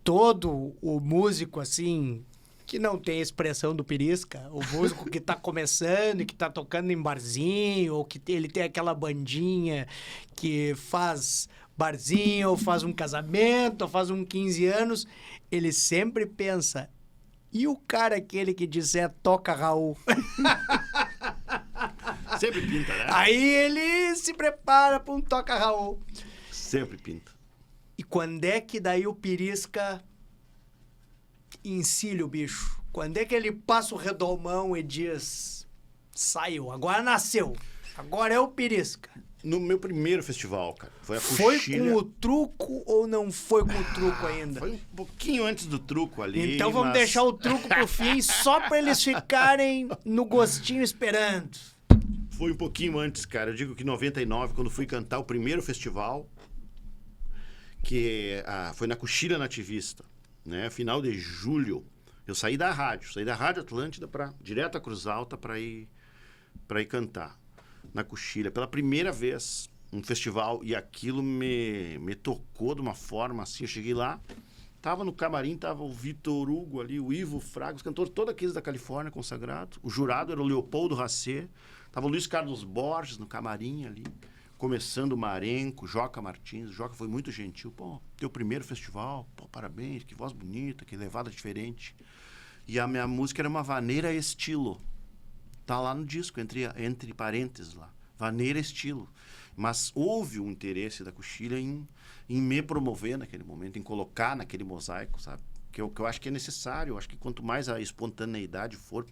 Todo o músico, assim... que não tem a expressão do Pirisca, o músico que tá começando e que tá tocando em barzinho, ou que ele tem aquela bandinha que faz barzinho, ou faz um casamento, ou faz um 15 anos, ele sempre pensa, e o cara aquele que disser Toca Raul? Sempre pinta, né? Aí ele se prepara para um Toca Raul. Sempre pinta. E quando é que daí o Pirisca... encilha o bicho? Quando é que ele passa o redomão e diz, saiu, agora nasceu, agora é o Pirisca? No meu primeiro festival, cara. Foi a Foi Coxilha. com o truco ou não foi com o truco ainda? Foi um pouquinho antes do truco ali. Então vamos deixar o truco pro fim, só pra eles ficarem no gostinho esperando. Foi um pouquinho antes, cara. Eu digo que em 99, quando fui cantar o primeiro festival, que foi na Coxilha Nativista, né? Final de julho. Eu saí da Rádio Atlântida direto a Cruz Alta para ir cantar na Coxilha. Pela primeira vez, um festival, e aquilo me tocou de uma forma assim. Eu cheguei lá, tava no camarim, tava o Vitor Hugo ali, o Ivo Fraga, os cantores todos aqueles da Califórnia consagrados. O jurado era o Leopoldo Racê, tava o Luiz Carlos Borges no camarim ali, começando o Marenco, Joca Martins. O Joca foi muito gentil. Pô, teu primeiro festival, pô, parabéns, que voz bonita, que levada diferente. E a minha música era uma vaneira estilo. Tá lá no disco, entre parênteses lá. Vaneira estilo. Mas houve um interesse da Coxilha em me promover naquele momento, em colocar naquele mosaico, sabe? Que eu acho que é necessário. Eu acho que quanto mais a espontaneidade for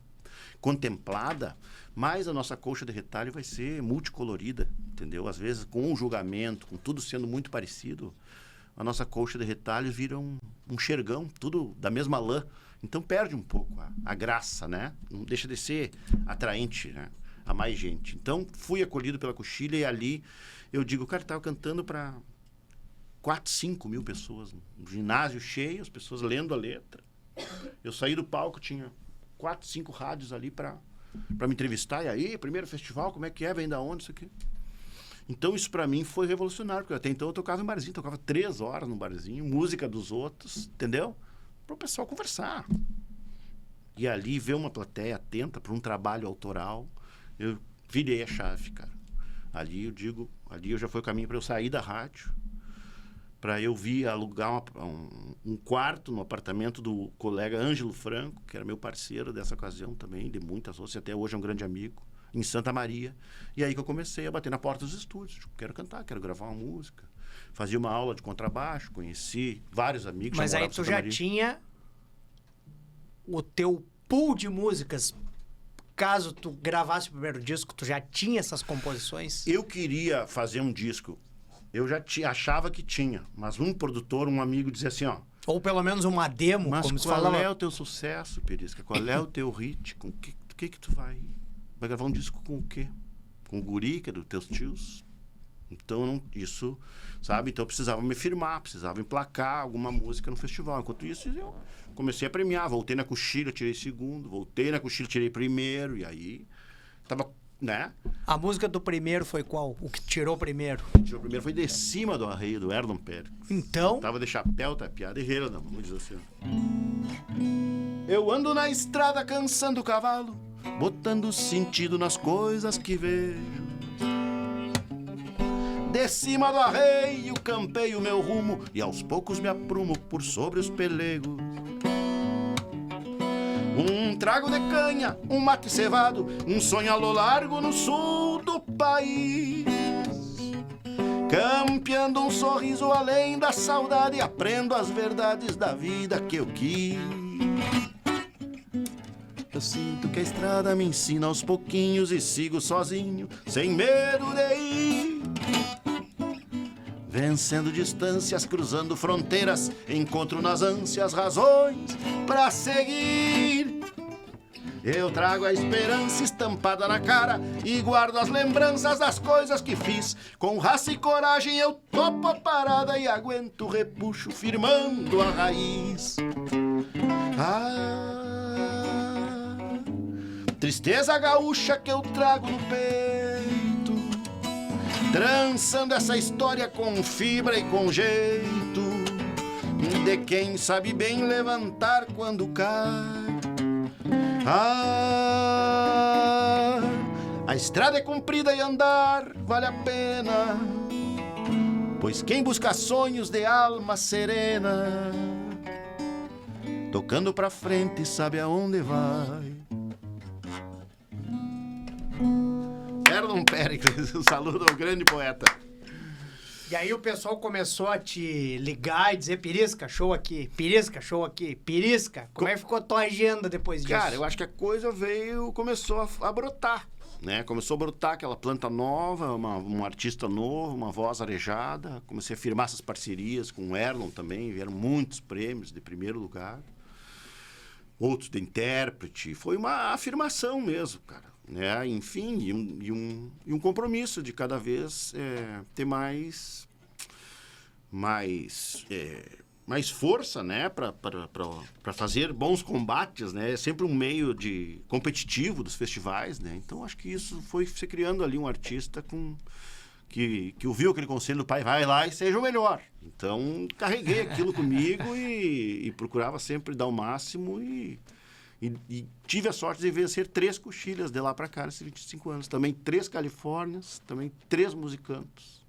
contemplada, mais a nossa colcha de retalho vai ser multicolorida, entendeu? Às vezes, com o julgamento, com tudo sendo muito parecido, a nossa colcha de retalho vira um xergão, tudo da mesma lã. Então perde um pouco a graça, né? Não deixa de ser atraente, né? A mais gente. Então fui acolhido pela Coxilha e ali eu digo, cara, estava cantando para 4, 5 mil pessoas, um ginásio cheio, as pessoas lendo a letra. Eu saí do palco, tinha 4, 5 rádios ali para me entrevistar. E aí, primeiro festival, como é que é? Vem da onde isso aqui? Então isso para mim foi revolucionário, porque até então eu tocava em barzinho, tocava 3 horas no barzinho, música dos outros, entendeu? Para o pessoal conversar. E ali ver uma plateia atenta para um trabalho autoral, eu virei a chave, cara. Ali eu já foi o caminho para eu sair da rádio, para eu vir alugar um quarto no apartamento do colega Ângelo Franco, que era meu parceiro dessa ocasião também, de muitas outras, até hoje é um grande amigo, em Santa Maria. E aí que eu comecei a bater na porta dos estúdios. Quero cantar, quero gravar uma música. Fazia uma aula de contrabaixo, conheci vários amigos. Mas aí tu já tinha o teu pool de músicas. Caso tu gravasse o primeiro disco, tu já tinha essas composições? Eu queria fazer um disco eu já achava que tinha. Mas um produtor, um amigo, dizia assim, ó... Ou pelo menos uma demo, Mas como se qual falava. é o teu sucesso, Perisca? Qual é o teu hit? Com o que tu vai... Vai gravar um disco com o quê? Com o guri, que é dos teus tios? Então, isso, sabe? Então, eu precisava me firmar, precisava emplacar alguma música no festival. Enquanto isso, eu comecei a premiar. Voltei na Coxilha, tirei segundo. Voltei na Coxilha, tirei primeiro. E aí, tava, né? A música do primeiro foi qual? O que tirou primeiro? O primeiro foi De Cima do Arreio, do Erlon Pérez. Então... Tava de chapéu, tapeado e reira, não, vamos dizer assim. Eu ando na estrada cansando o cavalo, botando sentido nas coisas que vejo. De cima do arreio campei o meu rumo e aos poucos me aprumo por sobre os pelegos. Um trago de canha, um mate cevado, um sonho a lo largo no sul do país. Campeando um sorriso além da saudade, aprendo as verdades da vida que eu quis. Eu sinto que a estrada me ensina aos pouquinhos e sigo sozinho, sem medo de ir. Vencendo distâncias, cruzando fronteiras, encontro nas ânsias razões pra seguir. Eu trago a esperança estampada na cara e guardo as lembranças das coisas que fiz. Com raça e coragem eu topo a parada e aguento o repuxo firmando a raiz. Tristeza gaúcha que eu trago no peito, trançando essa história com fibra e com jeito de quem sabe bem levantar quando cai. A estrada é comprida e andar vale a pena, pois quem busca sonhos de alma serena, tocando pra frente sabe aonde vai. Erlon Pérez, um saludo ao grande poeta. E aí o pessoal começou a te ligar e dizer: Perisca, show aqui, Perisca, show aqui, Perisca. Como é que ficou a tua agenda depois disso? Cara, eu acho que a coisa começou a brotar, né? Começou a brotar aquela planta nova, um artista novo, uma voz arejada. Comecei a firmar essas parcerias com o Erlon também, vieram muitos prêmios de primeiro lugar. Outros de intérprete. Foi uma afirmação mesmo, cara. Né? Enfim, e um compromisso de cada vez ter mais força, né? Para fazer bons combates, né? É sempre um meio competitivo dos festivais, né? Então, acho que isso foi se criando ali um artista que ouviu aquele conselho do pai: vai lá e seja o melhor. Então, carreguei aquilo comigo e procurava sempre dar o máximo e tive a sorte de vencer 3 Coxilhas de lá para cá, nesses 25 anos. Também 3 Califórnias, também 3 Musicantos,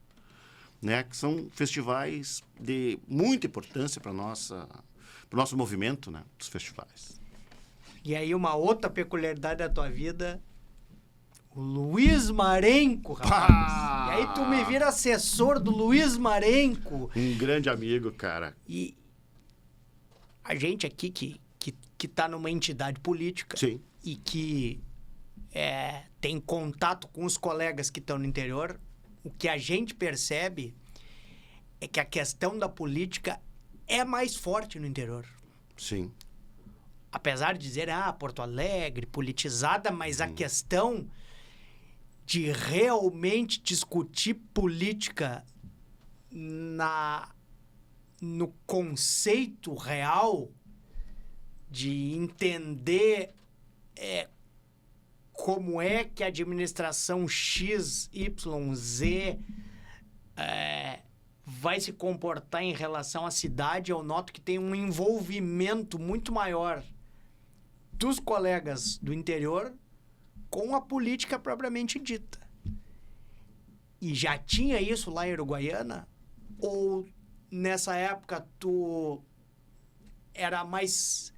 né? Que são festivais de muita importância para o nosso movimento, né? Dos festivais. E aí uma outra peculiaridade da tua vida, o Luiz Marenco, rapaz. E aí tu me vira assessor do Luiz Marenco. Um grande amigo, cara. E a gente aqui que está numa entidade política. Sim. E que tem contato com os colegas que estão no interior, o que a gente percebe é que a questão da política é mais forte no interior. Sim. Apesar de dizer, Porto Alegre, politizada, mas a questão de realmente discutir política no conceito real, de entender como é que a administração XYZ vai se comportar em relação à cidade, eu noto que tem um envolvimento muito maior dos colegas do interior com a política propriamente dita. E já tinha isso lá em Uruguaiana? Ou nessa época tu era mais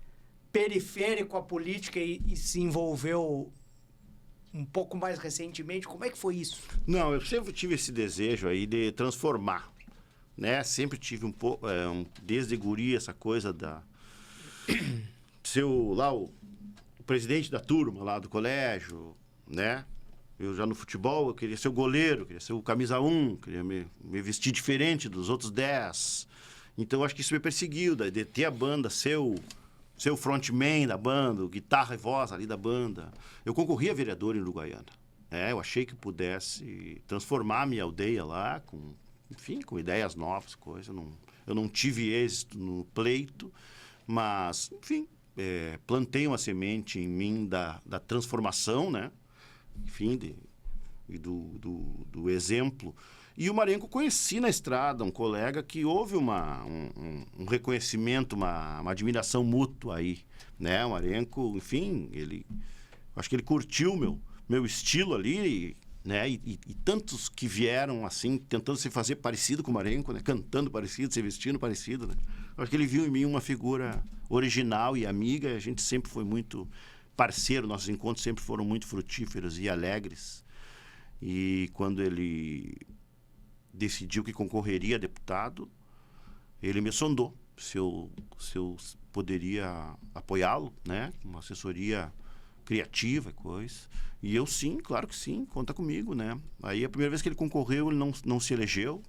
periférico à política e se envolveu um pouco mais recentemente? Como é que foi isso? Não, eu sempre tive esse desejo aí de transformar, né? Sempre tive um pouco, desde guri, essa coisa ser o presidente da turma lá do colégio, né? Eu já no futebol, eu queria ser o goleiro, queria ser o camisa 1, queria me vestir diferente dos outros 10. Então, eu acho que isso me perseguiu, de ter a banda, ser o frontman da banda, guitarra e voz ali da banda. Eu concorri a vereador em Uruguaiana. Eu achei que pudesse transformar a minha aldeia lá, com ideias novas, coisa. Eu não tive êxito no pleito, mas, enfim, plantei uma semente em mim da transformação, né? Enfim, do exemplo. E o Marenco conheci na estrada, um colega que houve um reconhecimento, uma admiração mútua aí, né? O Marenco, enfim, acho que ele curtiu meu estilo ali, né? E tantos que vieram assim, tentando se fazer parecido com o Marenco, né? Cantando parecido, se vestindo parecido, né? Acho que ele viu em mim uma figura original e amiga, e a gente sempre foi muito parceiro, nossos encontros sempre foram muito frutíferos e alegres. E quando ele decidiu que concorreria a deputado, ele me sondou se eu poderia apoiá-lo, né? Uma assessoria criativa e coisa. E eu, sim, claro que sim, conta comigo, né? Aí a primeira vez que ele concorreu, ele não se elegeu.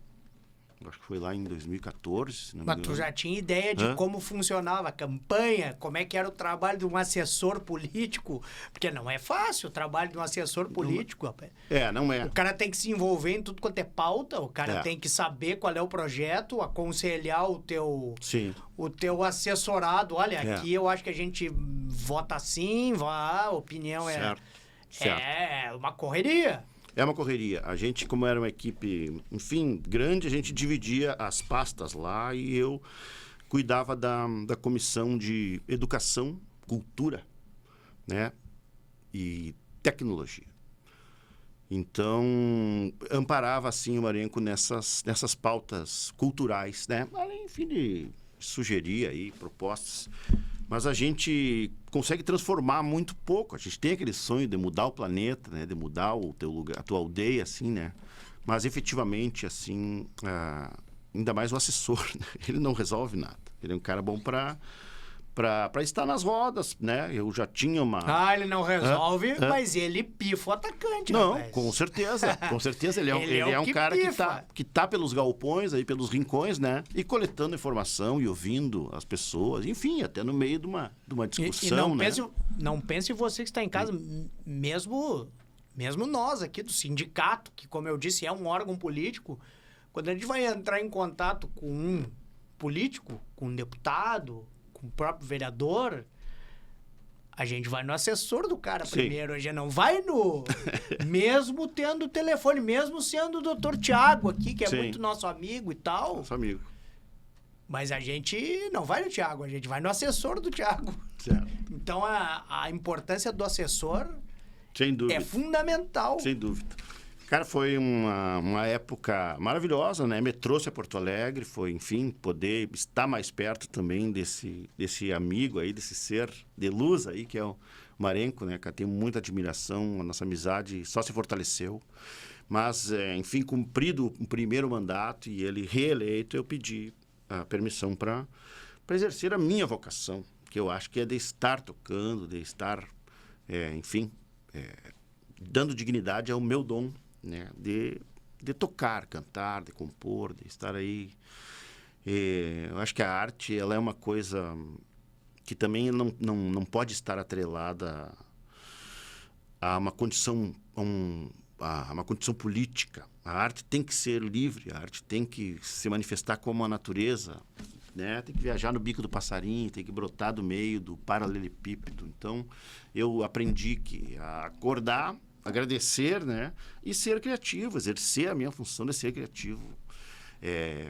Acho que foi lá em 2014, se não me Mas engano. tu já tinha ideia de como funcionava a campanha, como é que era o trabalho de um assessor político? Porque não é fácil o trabalho de um assessor político, rapaz. Não é. O cara tem que se envolver em tudo quanto é pauta, o cara tem que saber qual é o projeto, aconselhar o teu assessorado. Olha, aqui eu acho que a gente vota assim, a opinião certo. É uma correria. É uma correria. A gente, como era uma equipe, enfim, grande, a gente dividia as pastas lá e eu cuidava da comissão de educação, cultura, né? E tecnologia. Então, amparava, assim, o Marenco nessas pautas culturais, né? Enfim, de sugerir aí propostas. Mas a gente consegue transformar muito pouco. A gente tem aquele sonho de mudar o planeta, né? De mudar o teu lugar, a tua aldeia, assim, né? Mas, efetivamente, assim, ainda mais o assessor, né? Ele não resolve nada. Ele é um cara bom para estar nas rodas, né? Eu já tinha uma... ele não resolve, mas ele pifa o atacante, Não, rapaz. com certeza. Com certeza, ele é um cara que tá pelos galpões, aí pelos rincões, né? E coletando informação e ouvindo as pessoas. Enfim, até no meio de uma discussão, né? Não pense você que está em casa, mesmo nós aqui do sindicato, que, como eu disse, é um órgão político, quando a gente vai entrar em contato com um político, com um deputado, com o próprio vereador, a gente vai no assessor do cara primeiro, a gente não vai no... mesmo tendo o telefone, mesmo sendo o doutor Tiago aqui, que é muito nosso amigo e tal. Nosso amigo. Mas a gente não vai no Tiago, a gente vai no assessor do Tiago. Certo. Então, a importância do assessor Sem dúvida. é fundamental. Sem dúvida. Cara, foi uma época maravilhosa, né? Me trouxe a Porto Alegre, foi, enfim, poder estar mais perto também desse amigo aí, desse ser de luz aí, que é o Marenco, né? Que eu tenho muita admiração, a nossa amizade só se fortaleceu. Mas, enfim, cumprido o primeiro mandato e ele reeleito, eu pedi a permissão para exercer a minha vocação, que eu acho que é de estar tocando, de estar, enfim, dando dignidade ao meu dom, né? De tocar, cantar, de compor, de estar aí. Eu acho que a arte, ela é uma coisa que também não pode estar atrelada a uma condição, a uma condição política. A arte tem que ser livre, a arte tem que se manifestar como a natureza, né? Tem que viajar no bico do passarinho, tem que brotar do meio do paralelepípedo. Então, eu aprendi a acordar, agradecer, né? E ser criativo, exercer a minha função de ser criativo.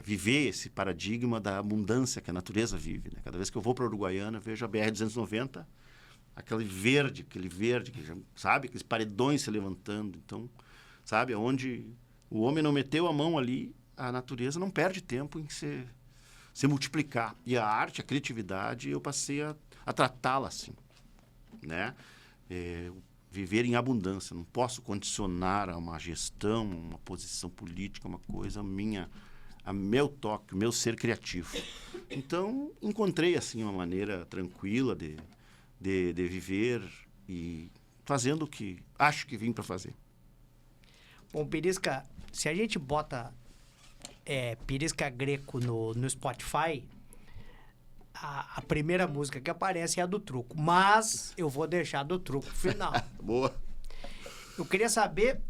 Viver esse paradigma da abundância que a natureza vive, né? Cada vez que eu vou para a Uruguaiana, vejo a BR-290, aquele verde, sabe? Aqueles paredões se levantando. Então, sabe? Onde o homem não meteu a mão ali, a natureza não perde tempo em se multiplicar. E a arte, a criatividade, eu passei a tratá-la assim, né? Viver em abundância. Não posso condicionar a uma gestão, uma posição política, uma coisa a meu toque, o meu ser criativo. Então, encontrei assim uma maneira tranquila de viver e fazendo o que acho que vim para fazer. Bom, Pirisca, se a gente bota Pirisca Greco no Spotify, a primeira música que aparece é a do Truco. Mas eu vou deixar do Truco pro final. Boa. Eu queria saber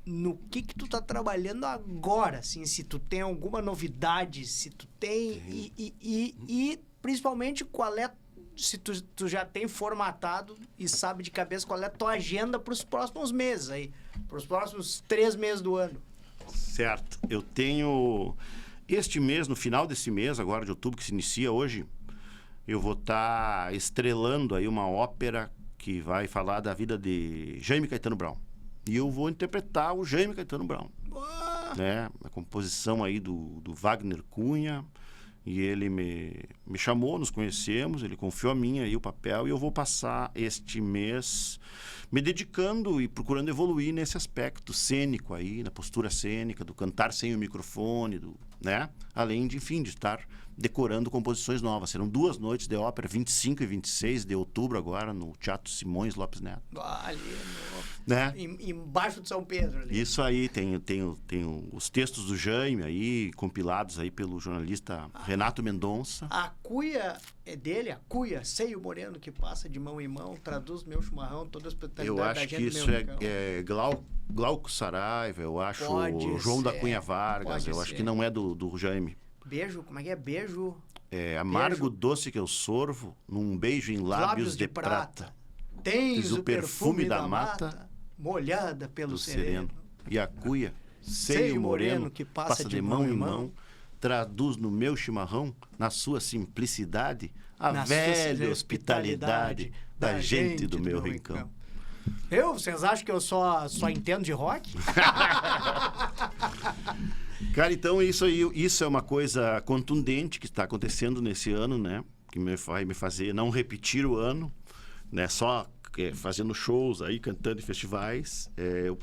no que tu tá trabalhando agora, assim, se tu tem alguma novidade, se tu tem... E principalmente qual é... Se tu já tem formatado e sabe de cabeça qual é a tua agenda para os próximos meses aí. Para os próximos 3 meses do ano. Certo. Eu tenho... Este mês, no final desse mês, agora de outubro, que se inicia hoje, eu vou estar estrelando aí uma ópera que vai falar da vida de Jaime Caetano Brown. E eu vou interpretar o Jaime Caetano Brown. Né? A composição aí do Wagner Cunha. E ele me chamou, nos conhecemos, ele confiou a mim aí o papel. E eu vou passar este mês me dedicando e procurando evoluir nesse aspecto cênico aí, na postura cênica, do cantar sem o microfone, né? Além de, enfim, de estar decorando composições novas. Serão 2 noites de ópera, 25 e 26 de outubro agora, no Teatro Simões Lopes Neto. Ali, né? Embaixo de São Pedro. Ali. Isso aí, tem os textos do Jaime aí, compilados aí pelo jornalista Renato Mendonça. A cuia é dele? A cuia, Seio Moreno, que passa de mão em mão, traduz meu chimarrão, toda a especialidade da gente. Eu acho que isso é Glauco Saraiva, eu acho João da Cunha Vargas, eu acho que não é do Jaime. Beijo, como é que é? Beijo? Amargo doce que eu sorvo, num beijo em lábios de prata. Tens o perfume da mata, molhada pelo sereno. E a cuia, seio moreno, que passa de mão em mão, traduz no meu chimarrão, na sua simplicidade, a velha hospitalidade da gente do meu rincão. Vocês acham que eu só entendo de rock? Cara, então isso é uma coisa contundente que está acontecendo nesse ano, né? Que vai me fazer não repetir o ano, né? Só fazendo shows aí, cantando em festivais.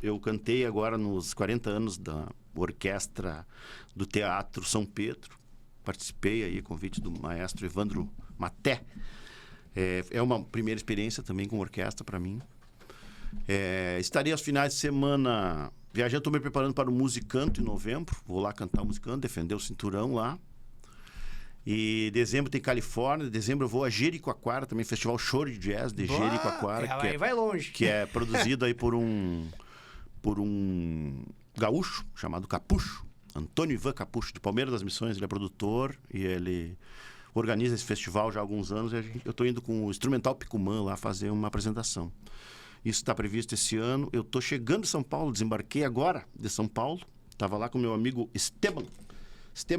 Eu cantei agora nos 40 anos da orquestra do Teatro São Pedro. Participei aí, a convite do maestro Evandro Maté. É uma primeira experiência também com orquestra para mim. Estarei aos finais de semana viajando, estou me preparando para o Musicanto em novembro. Vou lá cantar o Musicanto, defender o cinturão lá. E dezembro tem Califórnia. Dezembro eu vou a Jericoacoara, também Festival Choro de Jazz de Jericoacoara. Aí vai longe. Que é produzido aí por um gaúcho chamado Capucho, Antônio Ivan Capucho, de Palmeiras das Missões. Ele é produtor e ele organiza esse festival já há alguns anos. E eu estou indo com o Instrumental Picumã lá fazer uma apresentação. Isso está previsto esse ano. Eu estou chegando em São Paulo, desembarquei agora de São Paulo. Estava lá com meu amigo Esteban,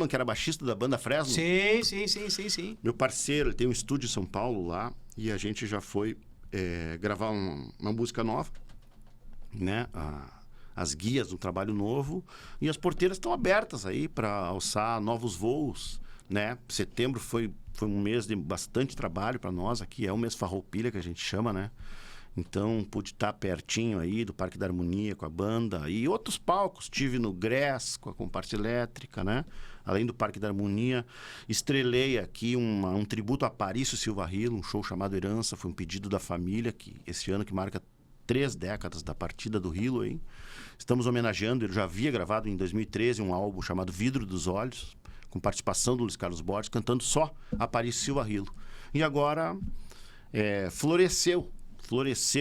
que era baixista da banda Fresno. Sim. Meu parceiro, ele tem um estúdio em São Paulo lá. E a gente já foi gravar uma música nova, né? As guias do trabalho novo. E as porteiras estão abertas aí para alçar novos voos, né? Setembro foi um mês de bastante trabalho para nós aqui. É um mês farroupilha que a gente chama, né? Então, pude estar pertinho aí do Parque da Harmonia com a banda. E outros palcos. Estive no Grés com a Comparsa Elétrica, né? Além do Parque da Harmonia. Estrelei aqui um tributo a Aparício Silva Rilo, um show chamado Herança. Foi um pedido da família, que esse ano que marca 3 décadas da partida do Rilo aí. Estamos homenageando. Ele já havia gravado em 2013 um álbum chamado Vidro dos Olhos, com participação do Luiz Carlos Borges, cantando só Aparício Silva Rilo. E agora floresceu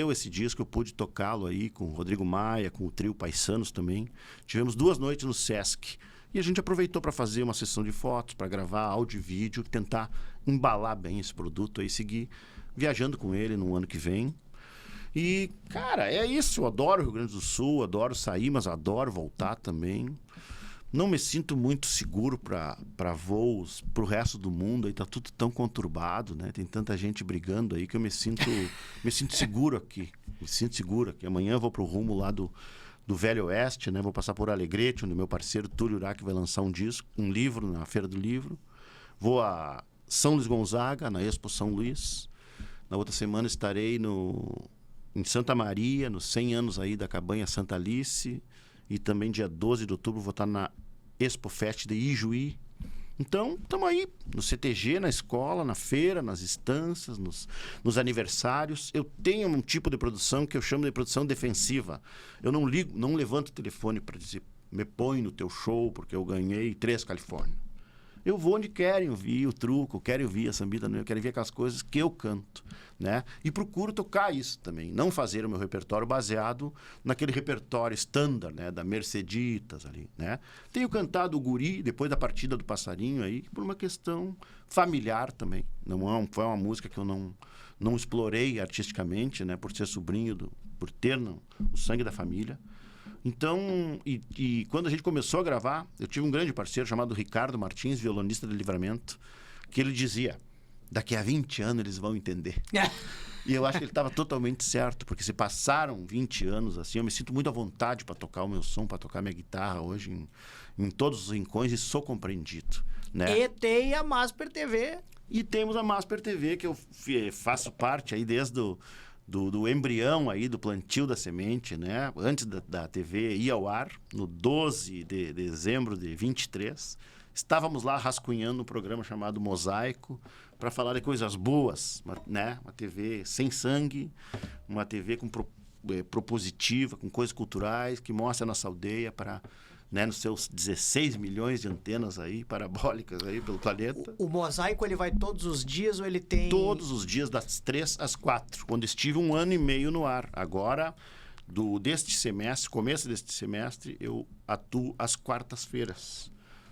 esse disco. Eu pude tocá-lo aí com o Rodrigo Maia, com o trio Paisanos também. Tivemos 2 noites no Sesc. E a gente aproveitou para fazer uma sessão de fotos, para gravar áudio e vídeo, tentar embalar bem esse produto aí, seguir viajando com ele no ano que vem. E, cara, é isso. Eu adoro o Rio Grande do Sul, adoro sair, mas adoro voltar também. Não me sinto muito seguro para voos pro resto do mundo. Aí tá tudo tão conturbado, né? Tem tanta gente brigando aí que eu me sinto seguro aqui. Me sinto seguro aqui. Amanhã eu vou pro rumo lá do Velho Oeste, né? Vou passar por Alegrete, onde meu parceiro Túlio Uraque vai lançar um livro na Feira do Livro. Vou a São Luís Gonzaga, na Expo São Luís. Na outra semana estarei em Santa Maria, nos 100 anos aí da Cabanha Santa Alice. E também dia 12 de outubro vou estar na Expo Fest de Ijuí. Então, estamos aí no CTG, na escola, na feira, nas estâncias, nos aniversários. Eu tenho um tipo de produção que eu chamo de produção defensiva. Eu não ligo, não levanto o telefone para dizer, me põe no teu show porque eu ganhei 3 Califórnia. Eu vou onde querem ouvir o truco, querem ouvir a sambida, eu quero ver aquelas coisas que eu canto, né? E procuro tocar isso também, não fazer o meu repertório baseado naquele repertório standard, né? Da Merceditas ali, né? Tenho cantado o Guri depois da partida do Passarinho aí, por uma questão familiar também. Foi uma música que eu não explorei artisticamente, né? Por ser sobrinho, por ter o sangue da família. Então, e quando a gente começou a gravar, eu tive um grande parceiro chamado Ricardo Martins, violonista de Livramento, que ele dizia, daqui a 20 anos eles vão entender. E eu acho que ele estava totalmente certo, porque se passaram 20 anos assim, eu me sinto muito à vontade para tocar o meu som, para tocar minha guitarra hoje em todos os rincões e sou compreendido, né? E tem a Masper TV. E temos a Masper TV, que eu faço parte aí desde do embrião aí, do plantio da semente, né? Antes da TV ir ao ar, no 12 de dezembro de 23, estávamos lá rascunhando um programa chamado Mosaico, para falar de coisas boas, né? Uma TV sem sangue, uma TV propositiva, com coisas culturais, que mostra a nossa aldeia para... Né, nos seus 16 milhões de antenas aí, parabólicas aí pelo planeta. O Mosaico, ele vai todos os dias ou ele tem... Todos os dias, das 3 às 4, quando estive 1 ano e meio no ar. Agora, deste semestre, começo deste semestre, eu atuo às quartas-feiras,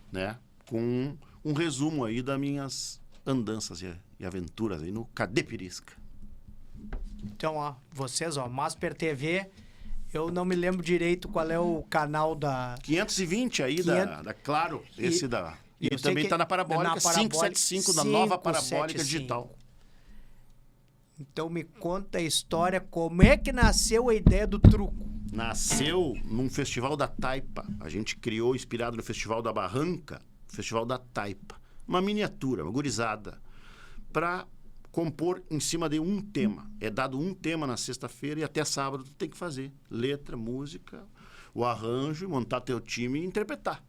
né, com um resumo aí das minhas andanças e aventuras aí no Cadê Pirisca. Então, ó, vocês, ó, Masper TV... Eu não me lembro direito qual é o canal da... 520 aí, da Claro. Esse da... E também está na Parabólica, 575, da nova Parabólica Digital. Então me conta a história, como é que nasceu a ideia do truco? Nasceu num festival da Taipa. A gente criou, inspirado no Festival da Barranca, Festival da Taipa. Uma miniatura, uma gurizada, para... compor em cima de um tema. É dado um tema na sexta-feira e até sábado tu tem que fazer letra, música, o arranjo, montar teu time e interpretar.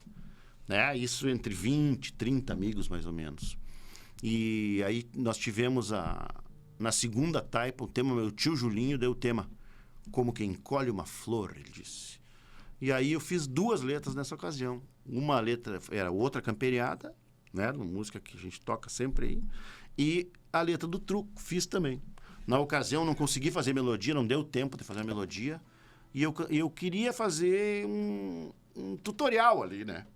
Né? Isso entre 20, 30 amigos, mais ou menos. E aí nós tivemos na segunda taipa, o tema, meu tio Julinho deu o tema Como Quem Colhe uma Flor, ele disse. E aí eu fiz 2 letras nessa ocasião. Uma letra era Outra Camperiada, né? Uma música que a gente toca sempre aí. E a letra do truco, fiz também. Na ocasião, não consegui fazer melodia, não deu tempo de fazer a melodia. E eu queria fazer um tutorial ali, né?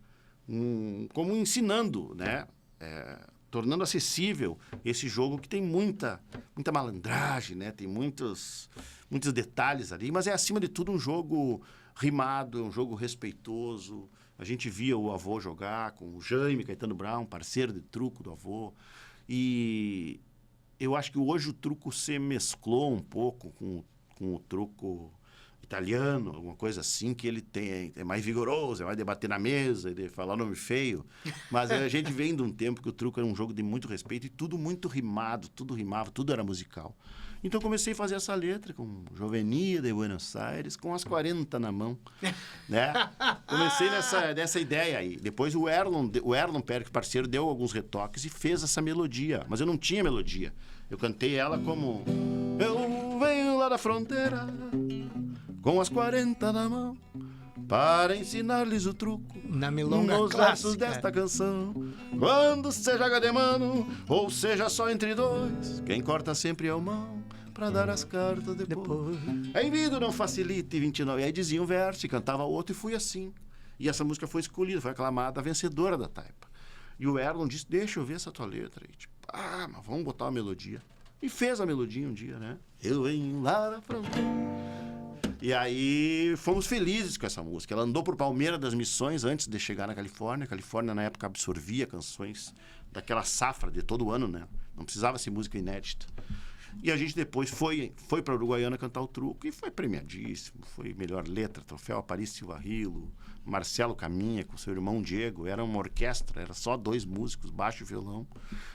Como ensinando, né? Tornando acessível esse jogo que tem muita malandragem, né? Tem muitos detalhes ali, mas é, acima de tudo, um jogo rimado, um jogo respeitoso. A gente via o avô jogar com o Jaime Caetano Brown, parceiro de truco do avô. E eu acho que hoje o truco se mesclou um pouco com o truco italiano, alguma coisa assim, que ele é mais vigoroso, é mais de bater na mesa, de falar nome feio. Mas a gente vem de um tempo que o truco era um jogo de muito respeito e tudo muito rimado, tudo rimava, tudo era musical. Então comecei a fazer essa letra com Jovenia de Buenos Aires, com as 40 na mão, né? Comecei nessa ideia aí. Depois o Erlon Pérez, parceiro, deu alguns retoques e fez essa melodia, mas eu não tinha melodia. Eu cantei ela como eu venho lá da fronteira com as 40 na mão para ensinar-lhes o truco na milonga nos clássica. versos desta canção. Quando seja gademano ou seja só entre dois, quem corta sempre é o mão pra dar as cartas depois. Aí vida não facilite 29. E aí dizia um verso e cantava outro e fui assim. E essa música foi escolhida, foi aclamada a vencedora da Taipa. E o Erlon disse, deixa eu ver essa tua letra. E tipo, mas vamos botar uma melodia. E fez a melodia um dia, né? Eu venho lá da fronteira. E aí fomos felizes com essa música. Ela andou por Palmeira das Missões antes de chegar na Califórnia. A Califórnia, na época, absorvia canções daquela safra de todo ano, né? Não precisava ser música inédita. E a gente depois foi para Uruguaiana cantar o truco e foi premiadíssimo. Foi melhor letra, troféu Aparício Silva Rilo, Marcelo Caminha com seu irmão Diego. Era uma orquestra, era só 2 músicos, baixo e violão.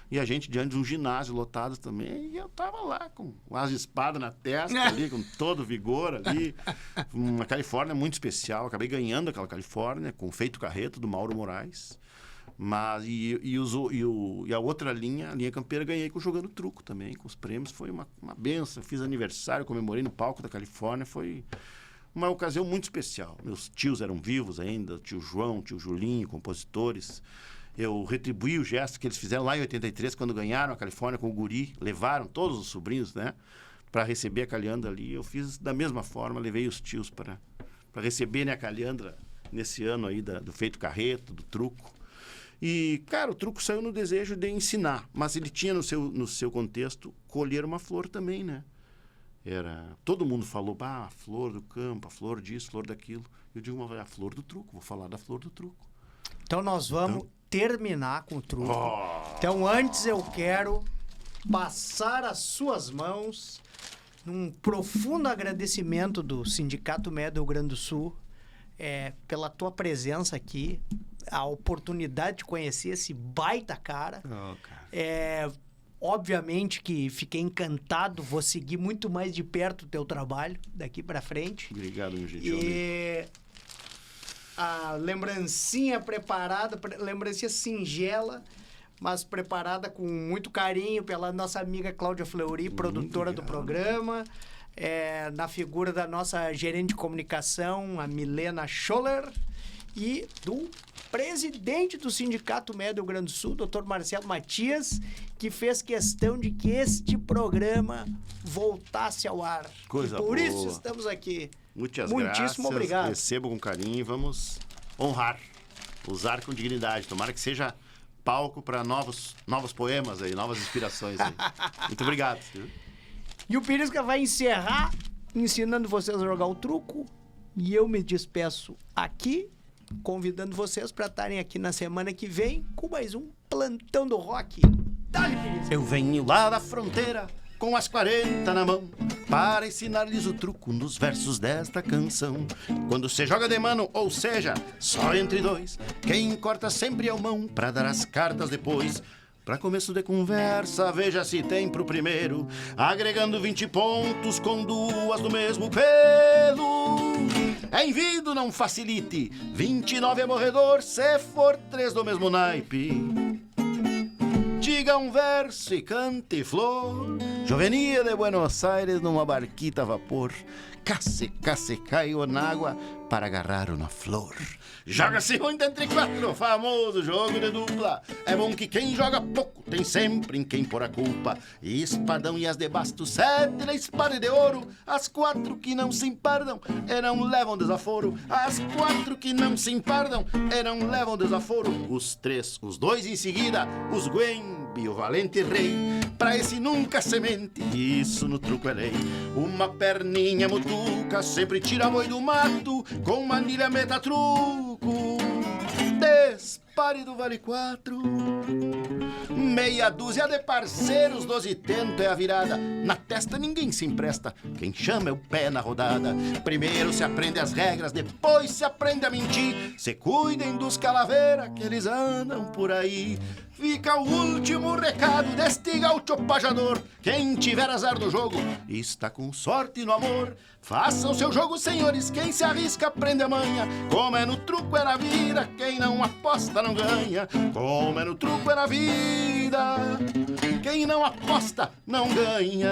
E a gente diante de um ginásio lotado também. E eu tava lá com as espadas na testa ali, com todo vigor ali. Uma Califórnia muito especial. Acabei ganhando aquela Califórnia com o Feito Carreto, do Mauro Moraes. Mas, e a outra linha, a linha campeira, ganhei jogando truco também, com os prêmios. Foi uma benção. Fiz aniversário, comemorei no palco da Califórnia. Foi uma ocasião muito especial. Meus tios eram vivos ainda, o tio João, o tio Julinho, compositores. Eu retribuí o gesto que eles fizeram lá em 83, quando ganharam a Califórnia com o guri. Levaram todos os sobrinhos, né, para receber a Caliandra ali. Eu fiz da mesma forma, levei os tios para receberem a Caliandra nesse ano aí do Feito Carreto, do truco. E, cara, o truco saiu no desejo de ensinar, mas ele tinha no seu contexto colher uma flor também, né? Todo mundo falou, a flor do campo, a flor disso, flor daquilo. Eu digo, a flor do truco, vou falar da flor do truco. Então nós vamos terminar com o truco. Então antes eu quero passar as suas mãos num profundo agradecimento do Sindicato Médio do Rio Grande do Sul pela tua presença aqui, a oportunidade de conhecer esse baita cara. Obviamente que fiquei encantado, vou seguir muito mais de perto o teu trabalho daqui para frente. Obrigado, meu gentil amigo. A lembrancinha preparada, lembrancinha singela, mas preparada com muito carinho pela nossa amiga Cláudia Fleury, produtora do programa, na figura da nossa gerente de comunicação, a Milena Scholler, e do presidente do Sindicato Médio do Rio Grande do Sul, Dr. Marcelo Matias, que fez questão de que este programa voltasse ao ar. Coisa e por boa. isso estamos aqui. Muitíssimo graças, obrigado. Recebo com carinho e vamos honrar, usar com dignidade. Tomara que seja palco para novos poemas aí, novas inspirações aí. Muito obrigado. E o Pirisca vai encerrar ensinando vocês a jogar o truco, e eu me despeço aqui, convidando vocês para estarem aqui na semana que vem com mais um Plantão do Rock. Dá-lhe, Pirisca. Eu venho lá da fronteira com as 40 na mão para ensinar-lhes o truco nos versos desta canção. Quando se joga de mano, ou seja, só entre dois, quem corta sempre é o mão para dar as cartas depois. Para começo de conversa, veja se tem pro primeiro, agregando 20 pontos com duas do mesmo pelo. É envido, não facilite, 29 é morredor, se for 3 do mesmo naipe. Diga um verso e cante flor, Jovenia de Buenos Aires numa barquita a vapor, case, caiu na água para agarrar uma flor. Joga-se muito entre 4, famoso jogo de dupla. É bom que quem joga pouco tem sempre em quem pôr a culpa. E espadão e as de basto, 7 na espada de ouro. As 4 que não se empardam, não levam desaforo. As 4 que não se empardam, não levam desaforo. Os 2 em seguida, os Guembe e o valente rei. Pra esse nunca semente, isso no truco é lei. Uma perninha mutuca sempre tira boi do mato, com manilha meta truco. Despare do vale 4. Meia dúzia de parceiros, 12 tento é a virada. Na testa ninguém se empresta, quem chama é o pé na rodada. Primeiro se aprende as regras, depois se aprende a mentir. Se cuidem dos calaveiras que eles andam por aí. Fica o último recado deste gaúcho pajador. Quem tiver azar no jogo está com sorte no amor. Façam seu jogo, senhores, quem se arrisca aprende a manha. Como é no truco é na vida, quem não aposta não ganha. Como é no truco é na vida, quem não aposta não ganha.